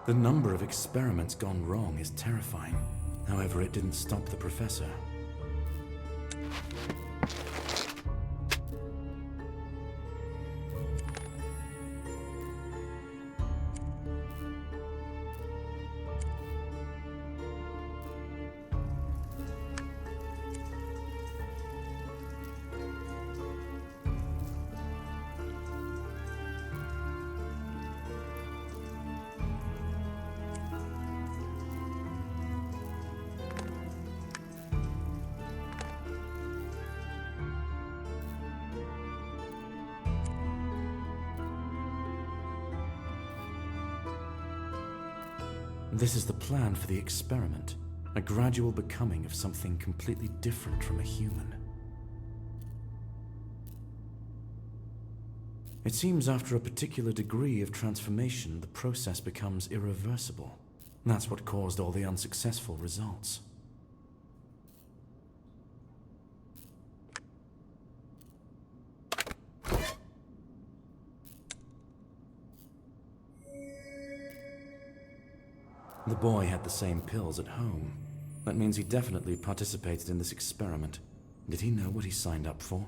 The number of experiments gone wrong is terrifying. However, it didn't stop the professor. This is the plan for the experiment, a gradual becoming of something completely different from a human. It seems after a particular degree of transformation, the process becomes irreversible. That's what caused all the unsuccessful results. The boy had the same pills at home. That means he definitely participated in this experiment. Did he know what he signed up for?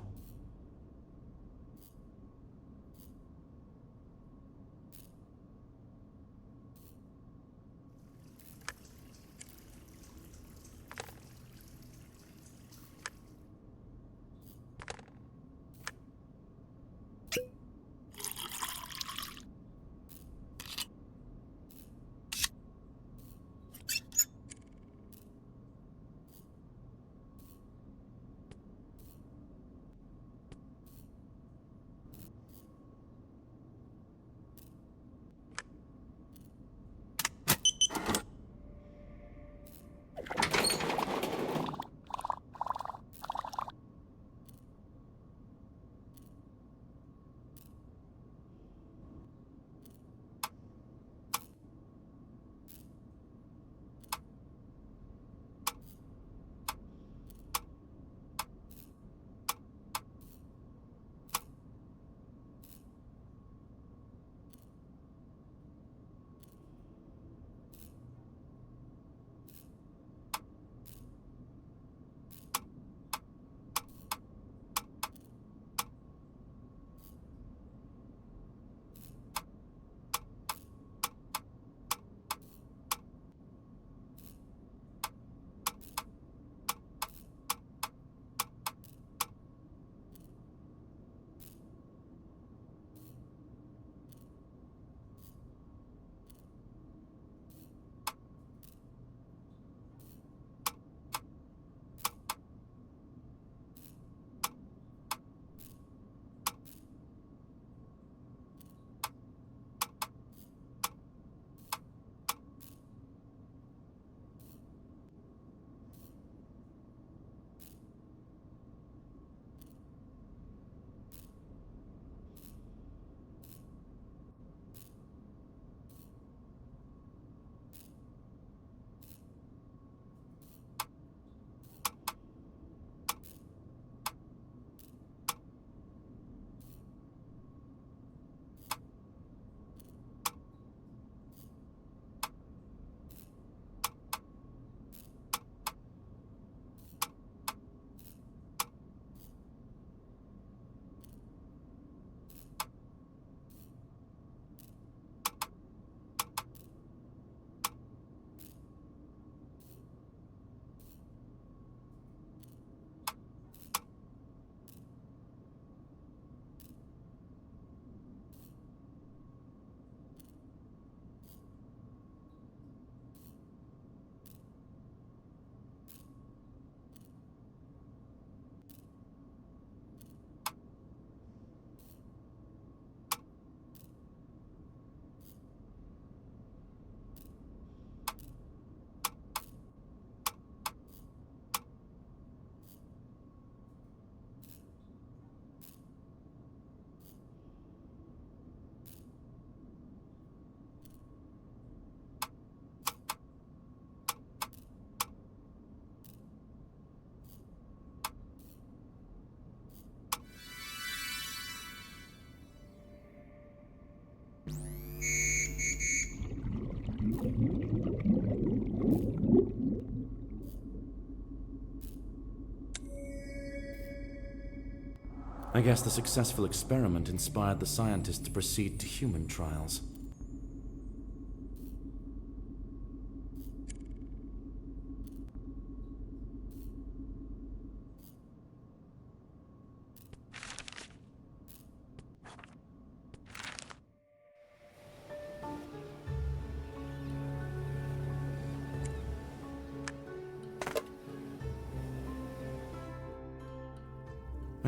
I guess the successful experiment inspired the scientists to proceed to human trials.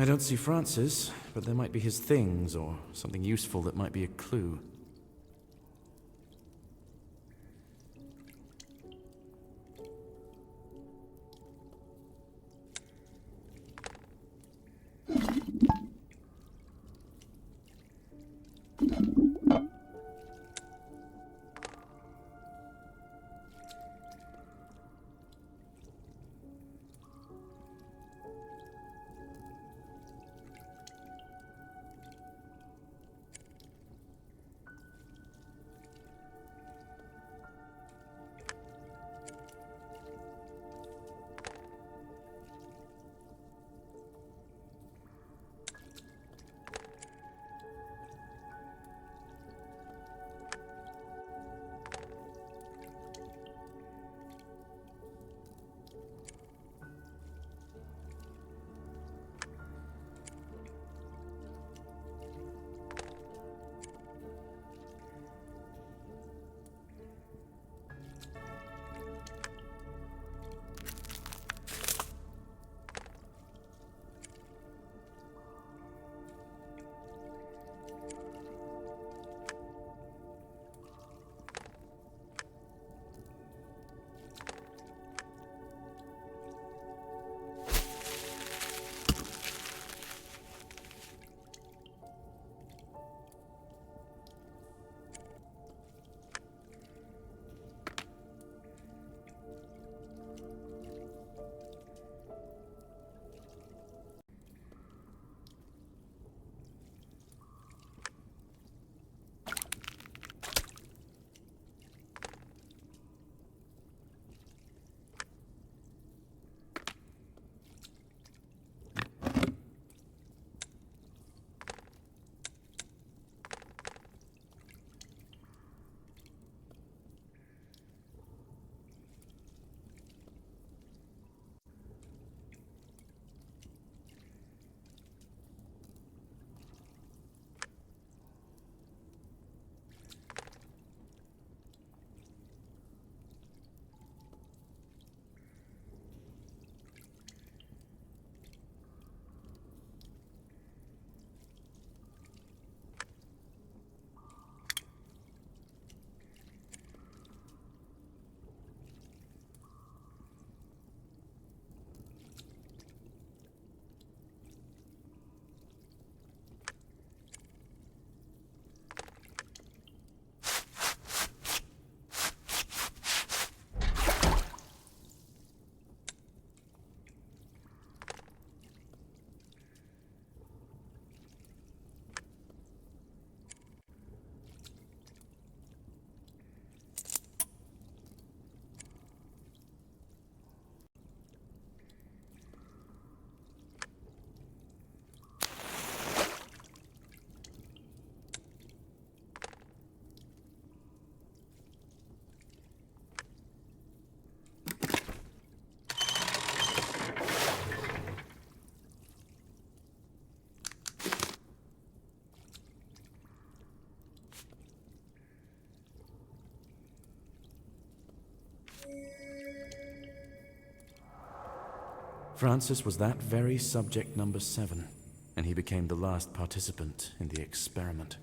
I don't see Francis, but there might be his things or something useful that might be a clue. Francis was that very subject number 7, and he became the last participant in the experiment.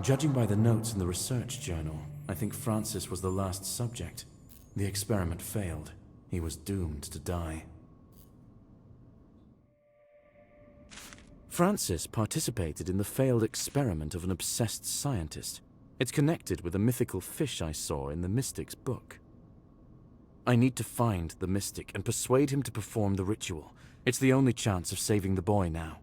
Judging by the notes in the research journal, I think Francis was the last subject. The experiment failed. He was doomed to die. Francis participated in the failed experiment of an obsessed scientist. It's connected with a mythical fish I saw in the Mystic's book. I need to find the Mystic and persuade him to perform the ritual. It's the only chance of saving the boy now.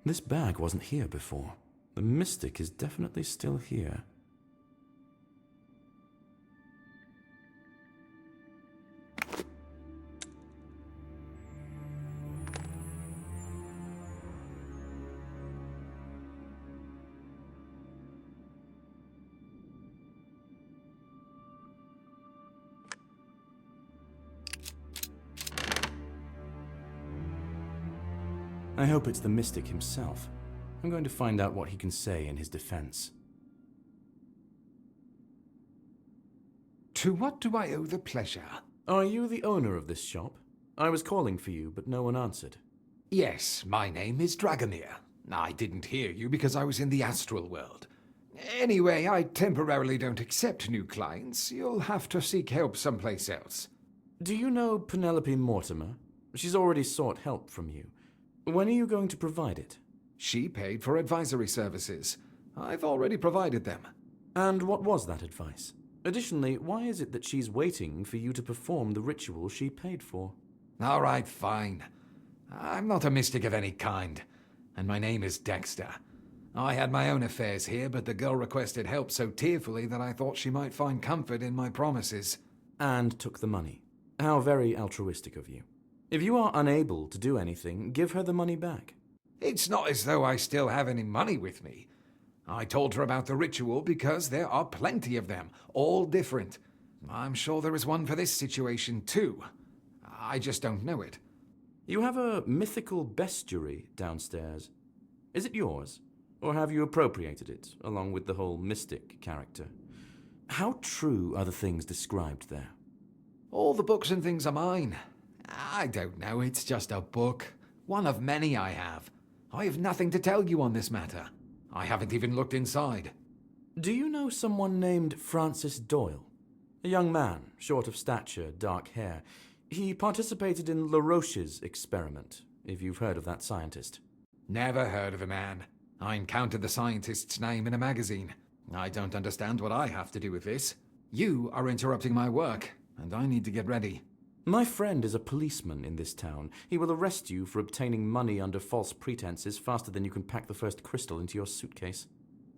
This bag wasn't here before. The Mystic is definitely still here. I hope it's the Mystic himself. I'm going to find out what he can say in his defense. To what do I owe the pleasure? Are you the owner of this shop? I was calling for you, but no one answered. Yes, my name is Dragomir. I didn't hear you because I was in the astral world. Anyway, I temporarily don't accept new clients. You'll have to seek help someplace else. Do you know Penelope Mortimer? She's already sought help from you. When are you going to provide it? She paid for advisory services. I've already provided them. And what was that advice? Additionally, why is it that she's waiting for you to perform the ritual she paid for? All right, fine. I'm not a mystic of any kind, and my name is Dexter. I had my own affairs here, but the girl requested help so tearfully that I thought she might find comfort in my promises. And took the money. How very altruistic of you. If you are unable to do anything, give her the money back. It's not as though I still have any money with me. I told her about the ritual because there are plenty of them, all different. I'm sure there is one for this situation too. I just don't know it. You have a mythical bestiary downstairs. Is it yours? Or have you appropriated it, along with the whole mystic character? How true are the things described there? All the books and things are mine. I don't know, it's just a book. One of many I have. I have nothing to tell you on this matter. I haven't even looked inside. Do you know someone named Francis Doyle? A young man, short of stature, dark hair. He participated in LaRoche's experiment, if you've heard of that scientist. Never heard of a man. I encountered the scientist's name in a magazine. I don't understand what I have to do with this. You are interrupting my work, and I need to get ready. My friend is a policeman in this town. He will arrest you for obtaining money under false pretenses faster than you can pack the first crystal into your suitcase.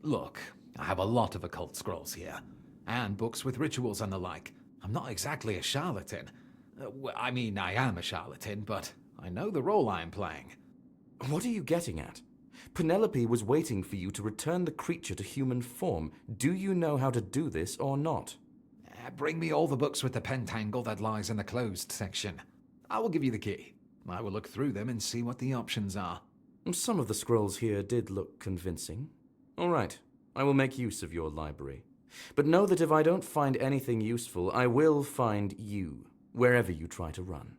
Look, I have a lot of occult scrolls here, and books with rituals and the like. I'm not exactly a charlatan. I mean, I am a charlatan, but I know the role I'm playing. What are you getting at? Penelope was waiting for you to return the creature to human form. Do you know how to do this or not? Bring me all the books with the pentangle that lies in the closed section. I will give you the key. I will look through them and see what the options are. Some of the scrolls here did look convincing. All right, I will make use of your library. But know that if I don't find anything useful, I will find you, wherever you try to run.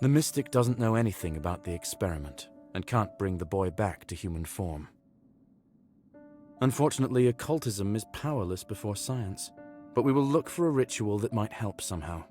The Mystic doesn't know anything about the experiment, and can't bring the boy back to human form. Unfortunately, occultism is powerless before science, but we will look for a ritual that might help somehow.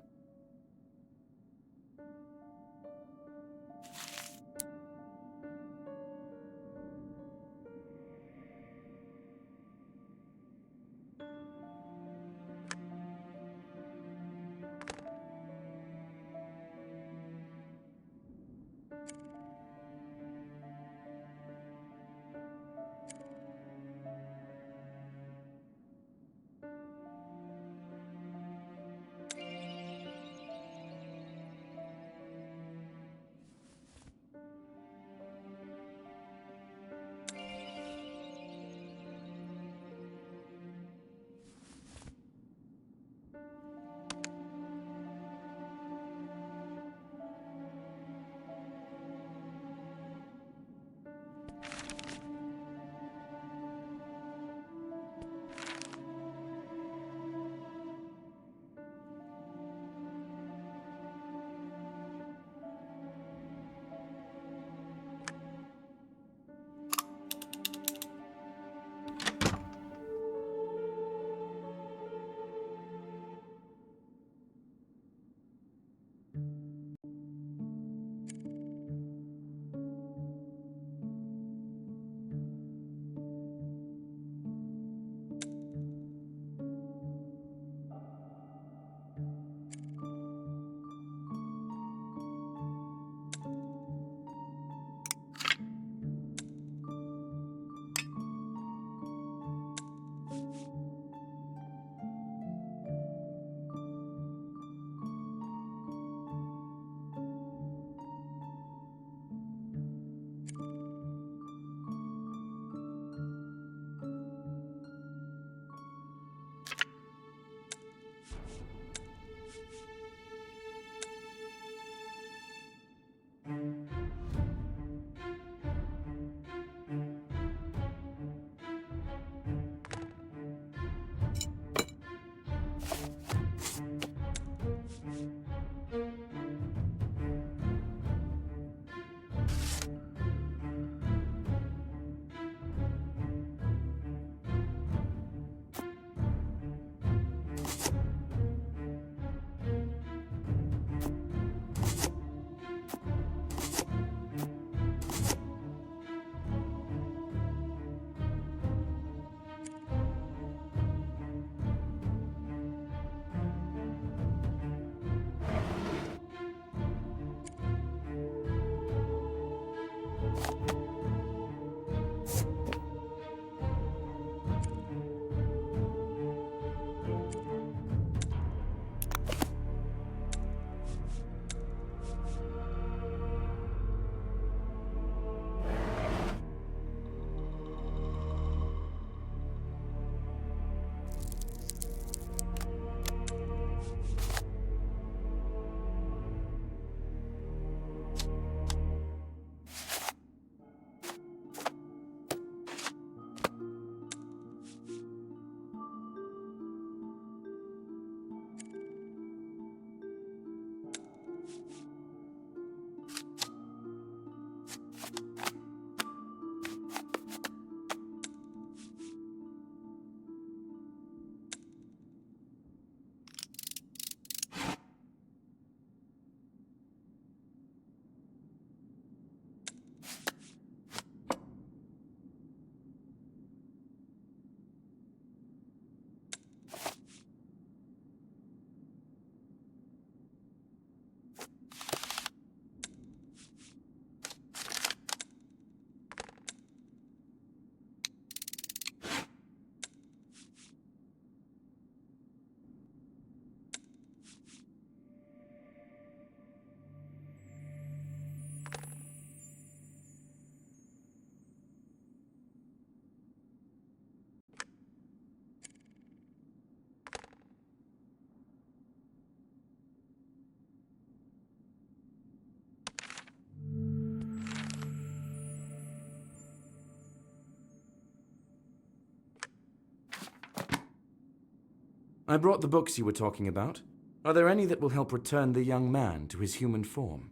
I brought the books you were talking about. Are there any that will help return the young man to his human form?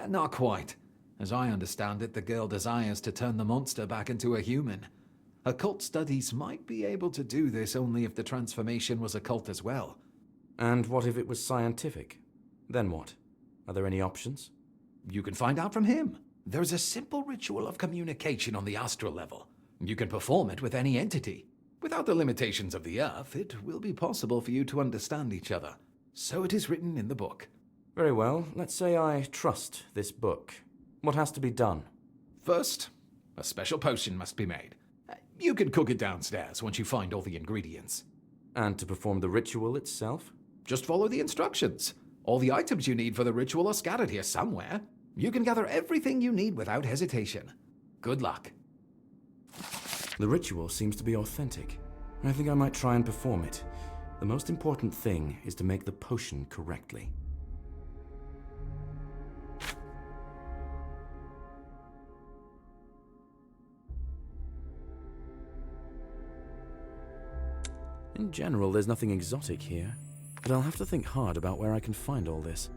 Not quite. As I understand it, the girl desires to turn the monster back into a human. Occult studies might be able to do this only if the transformation was occult as well. And what if it was scientific? Then what? Are there any options? You can find out from him. There's a simple ritual of communication on the astral level. You can perform it with any entity. Without the limitations of the Earth, it will be possible for you to understand each other. So it is written in the book. Very well. Let's say I trust this book. What has to be done? First, a special potion must be made. You can cook it downstairs once you find all the ingredients. And to perform the ritual itself? Just follow the instructions. All the items you need for the ritual are scattered here somewhere. You can gather everything you need without hesitation. Good luck. The ritual seems to be authentic. I think I might try and perform it. The most important thing is to make the potion correctly. In general, there's nothing exotic here, but I'll have to think hard about where I can find all this.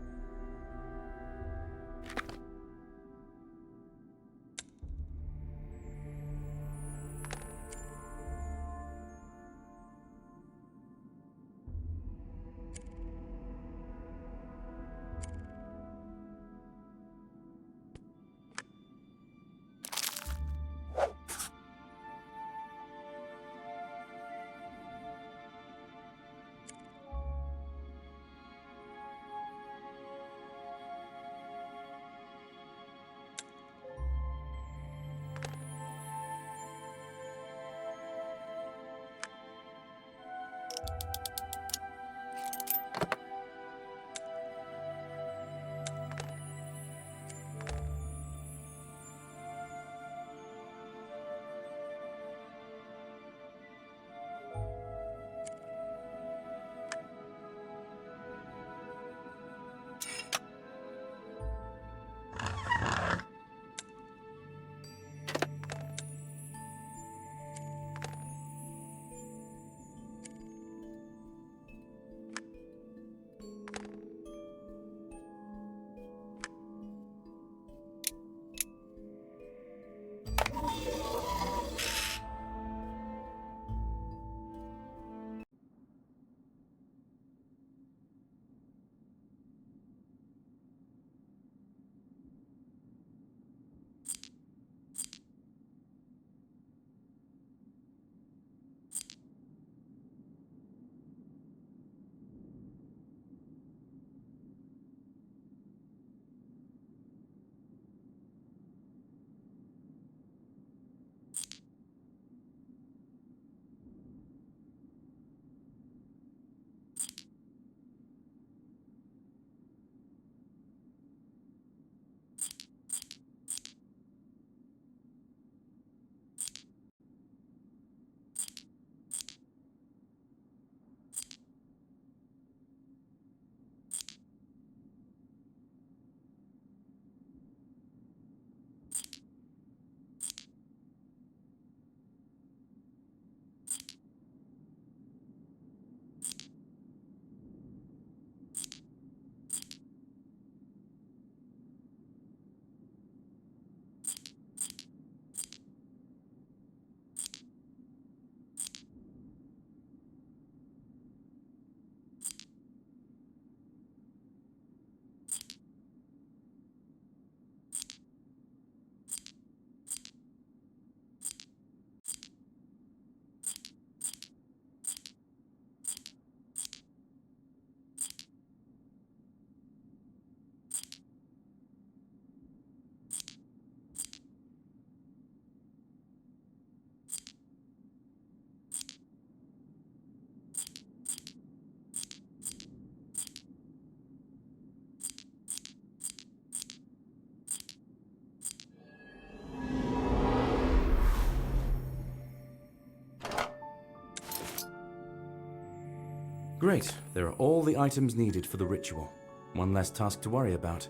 Great, there are all the items needed for the ritual. One less task to worry about.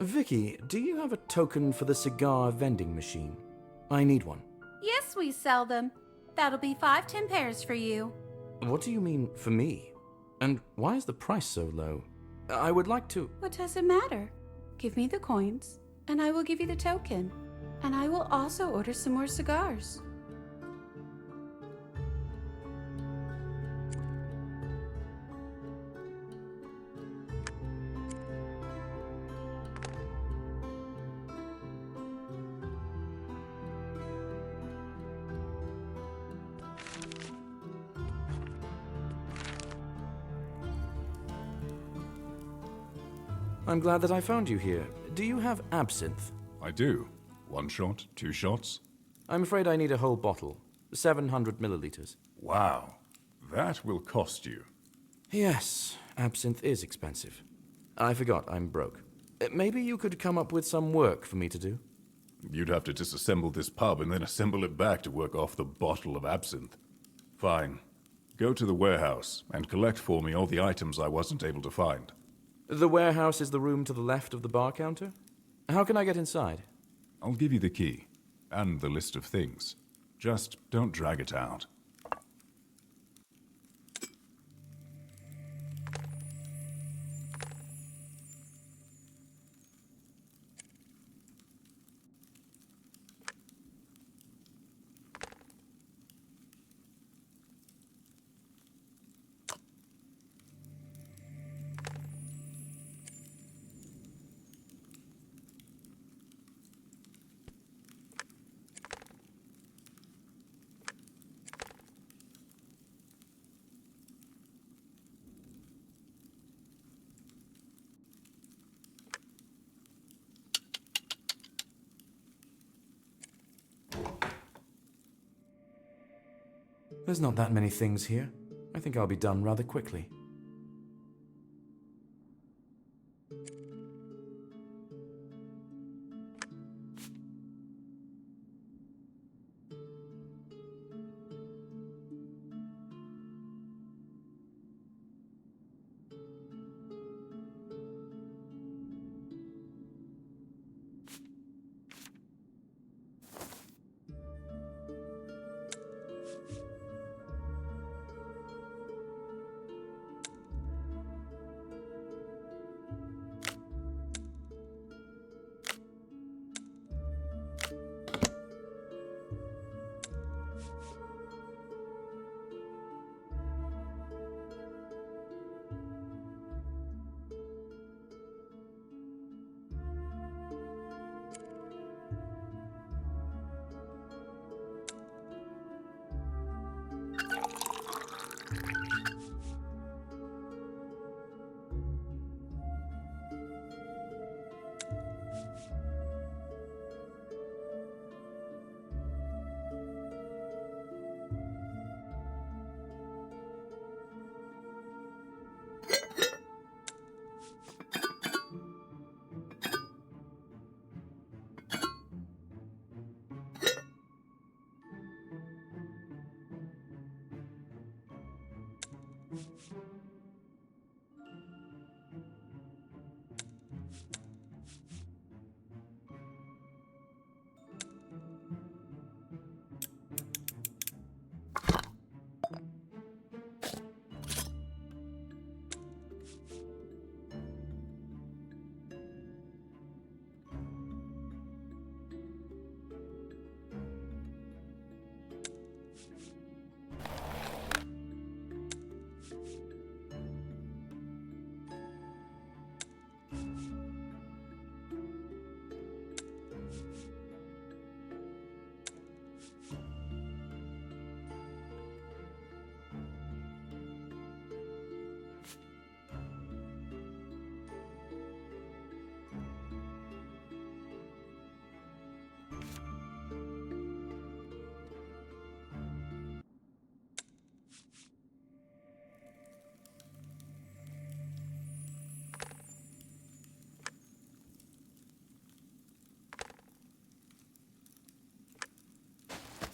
Vicky, do you have a token for the cigar vending machine? I need one. Yes, we sell them. That'll be 5 10 pairs for you. What do you mean, for me? And why is the price so low? I would like to... What does it matter? Give me the coins, and I will give you the token. And I will also order some more cigars. I'm glad that I found you here. Do you have absinthe? I do. 1 shot, 2 shots? I'm afraid I need a whole bottle. 700 milliliters. Wow. That will cost you. Yes, absinthe is expensive. I forgot I'm broke. Maybe you could come up with some work for me to do? You'd have to disassemble this pub and then assemble it back to work off the bottle of absinthe. Fine. Go to the warehouse and collect for me all the items I wasn't able to find. The warehouse is the room to the left of the bar counter? How can I get inside? I'll give you the key and the list of things. Just don't drag it out. There's not that many things here. I think I'll be done rather quickly.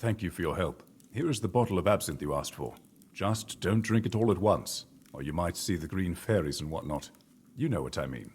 Thank you for your help. Here is the bottle of absinthe you asked for. Just don't drink it all at once, or you might see the green fairies and whatnot. You know what I mean.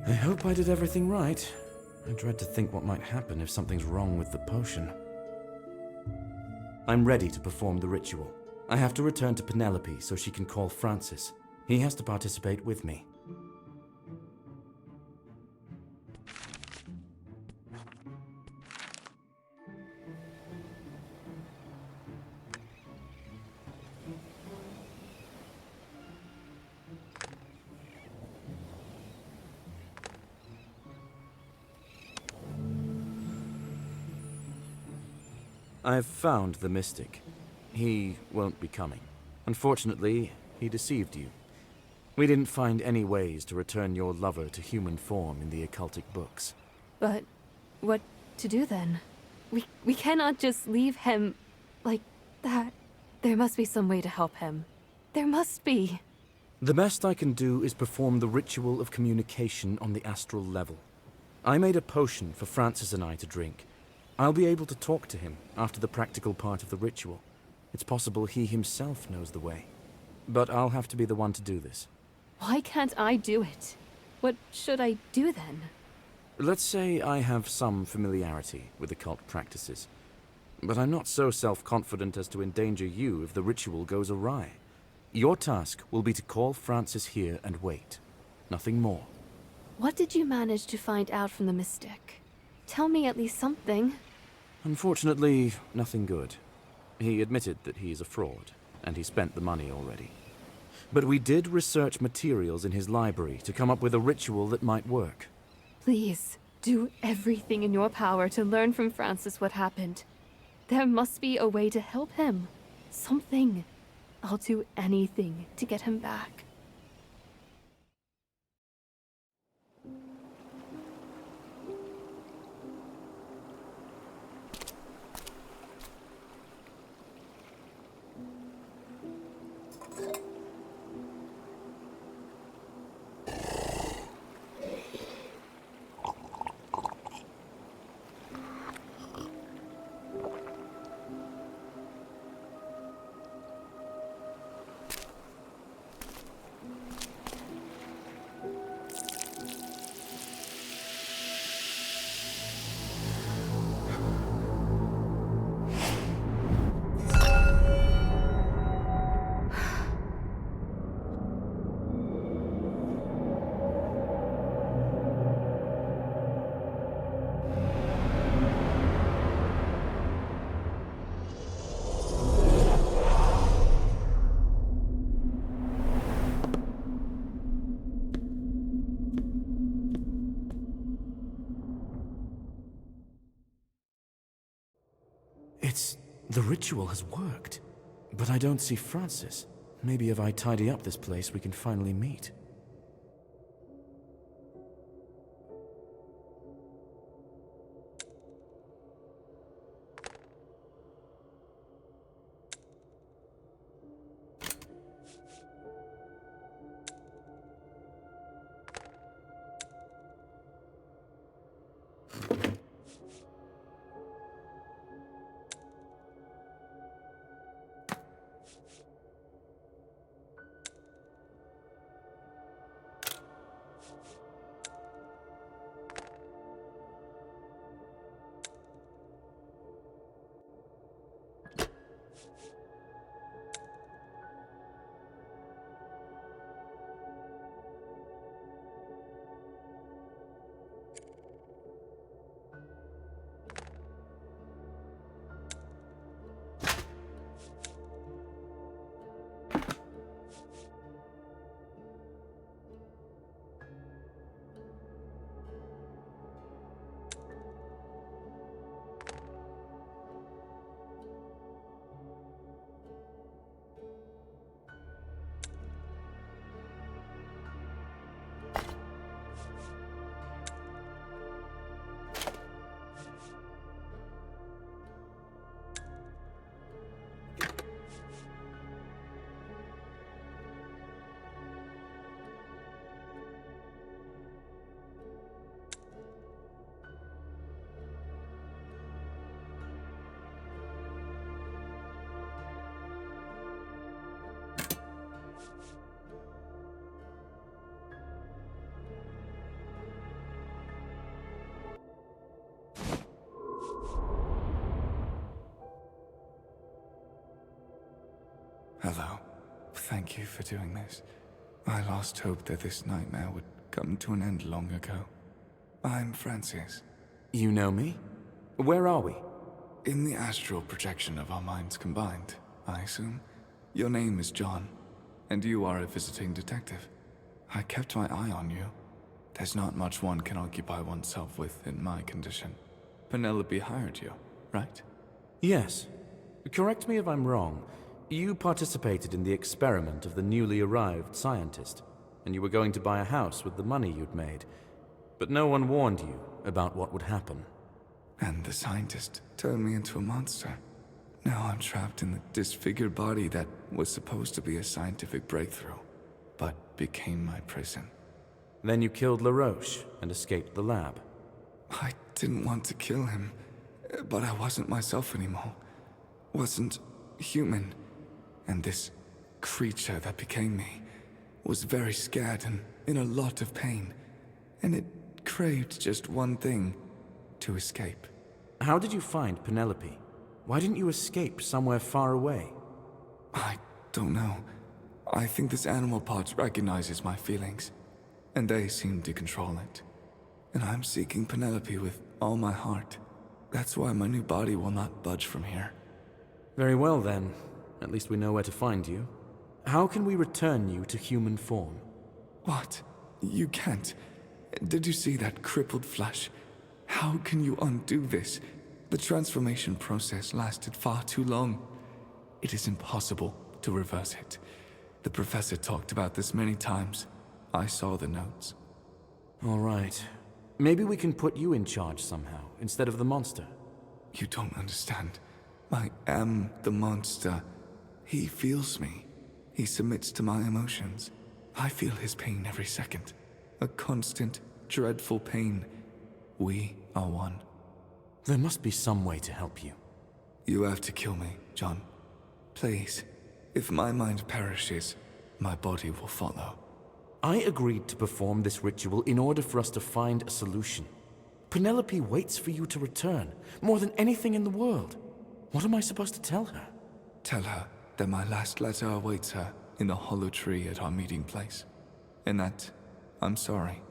I hope I did everything right. I dread to think what might happen if something's wrong with the potion. I'm ready to perform the ritual. I have to return to Penelope so she can call Francis. He has to participate with me. I've found the mystic. He won't be coming. Unfortunately, he deceived you. We didn't find any ways to return your lover to human form in the occultic books. But what to do then? We cannot just leave him like that. There must be some way to help him. There must be. The best I can do is perform the ritual of communication on the astral level. I made a potion for Francis and I to drink. I'll be able to talk to him after the practical part of the ritual. It's possible he himself knows the way. But I'll have to be the one to do this. Why can't I do it? What should I do then? Let's say I have some familiarity with occult practices. But I'm not so self-confident as to endanger you if the ritual goes awry. Your task will be to call Francis here and wait. Nothing more. What did you manage to find out from the mystic? Tell me at least something. Unfortunately, nothing good. He admitted that he's a fraud, and he spent the money already. But we did research materials in his library to come up with a ritual that might work. Please, do everything in your power to learn from Francis what happened. There must be a way to help him. Something. I'll do anything to get him back. The ritual has worked. But I don't see Francis. Maybe if I tidy up this place, we can finally meet. Thank you for doing this. I lost hope that this nightmare would come to an end long ago. I'm Francis. You know me? Where are we? In the astral projection of our minds combined, I assume. Your name is John, and you are a visiting detective. I kept my eye on you. There's not much one can occupy oneself with in my condition. Penelope hired you, right? Yes. Correct me if I'm wrong. You participated in the experiment of the newly arrived scientist, and you were going to buy a house with the money you'd made. But no one warned you about what would happen. And the scientist turned me into a monster. Now I'm trapped in the disfigured body that was supposed to be a scientific breakthrough, but became my prison. Then you killed LaRoche and escaped the lab. I didn't want to kill him, but I wasn't myself anymore. Wasn't human. And this creature that became me was very scared and in a lot of pain. And it craved just one thing, to escape. How did you find Penelope? Why didn't you escape somewhere far away? I don't know. I think this animal part recognizes my feelings, and they seem to control it. And I'm seeking Penelope with all my heart. That's why my new body will not budge from here. Very well then. At least we know where to find you. How can we return you to human form? What? You can't. Did you see that crippled flesh? How can you undo this? The transformation process lasted far too long. It is impossible to reverse it. The professor talked about this many times. I saw the notes. All right. Maybe we can put you in charge somehow, instead of the monster. You don't understand. I am the monster. He feels me. He submits to my emotions. I feel his pain every second. A constant, dreadful pain. We are one. There must be some way to help you. You have to kill me, John. Please. If my mind perishes, my body will follow. I agreed to perform this ritual in order for us to find a solution. Penelope waits for you to return, more than anything in the world. What am I supposed to tell her? Tell her that my last letter awaits her in the hollow tree at our meeting place. And that I'm sorry.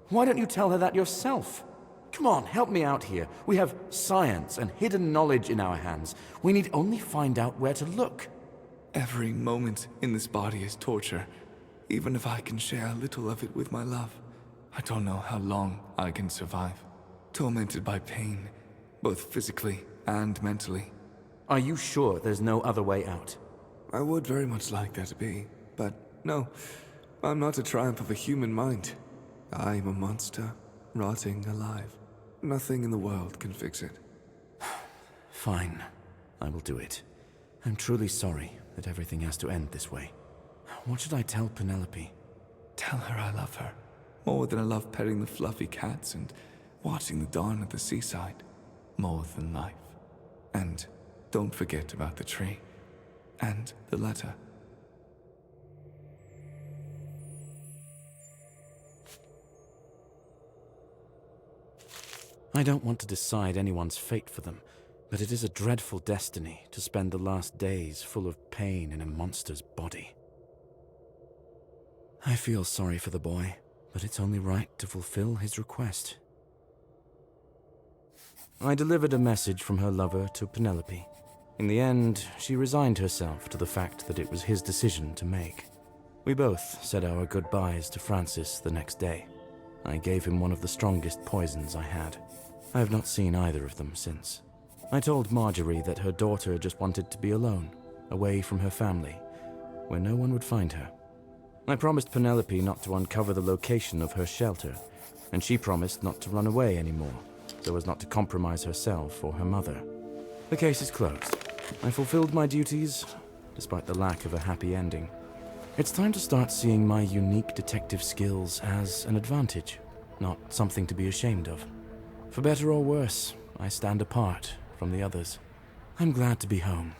Why don't you tell her that yourself? Come on, help me out here. We have science and hidden knowledge in our hands. We need only find out where to look. Every moment in this body is torture, even if I can share a little of it with my love. I don't know how long I can survive. Tormented by pain, both physically and mentally. Are you sure there's no other way out? I would very much like there to be, but no. I'm not a triumph of a human mind. I'm a monster, rotting alive. Nothing in the world can fix it. Fine. I will do it. I'm truly sorry that everything has to end this way. What should I tell Penelope? Tell her I love her. More than I love petting the fluffy cats and watching the dawn at the seaside. More than life. And don't forget about the tree. And the letter. I don't want to decide anyone's fate for them, but it is a dreadful destiny to spend the last days full of pain in a monster's body. I feel sorry for the boy, but it's only right to fulfill his request. I delivered a message from her lover to Penelope. In the end, she resigned herself to the fact that it was his decision to make. We both said our goodbyes to Francis the next day. I gave him one of the strongest poisons I had. I have not seen either of them since. I told Marjorie that her daughter just wanted to be alone, away from her family, where no one would find her. I promised Penelope not to uncover the location of her shelter, and she promised not to run away anymore, so as not to compromise herself or her mother. The case is closed. I fulfilled my duties, despite the lack of a happy ending. It's time to start seeing my unique detective skills as an advantage, not something to be ashamed of. For better or worse, I stand apart from the others. I'm glad to be home.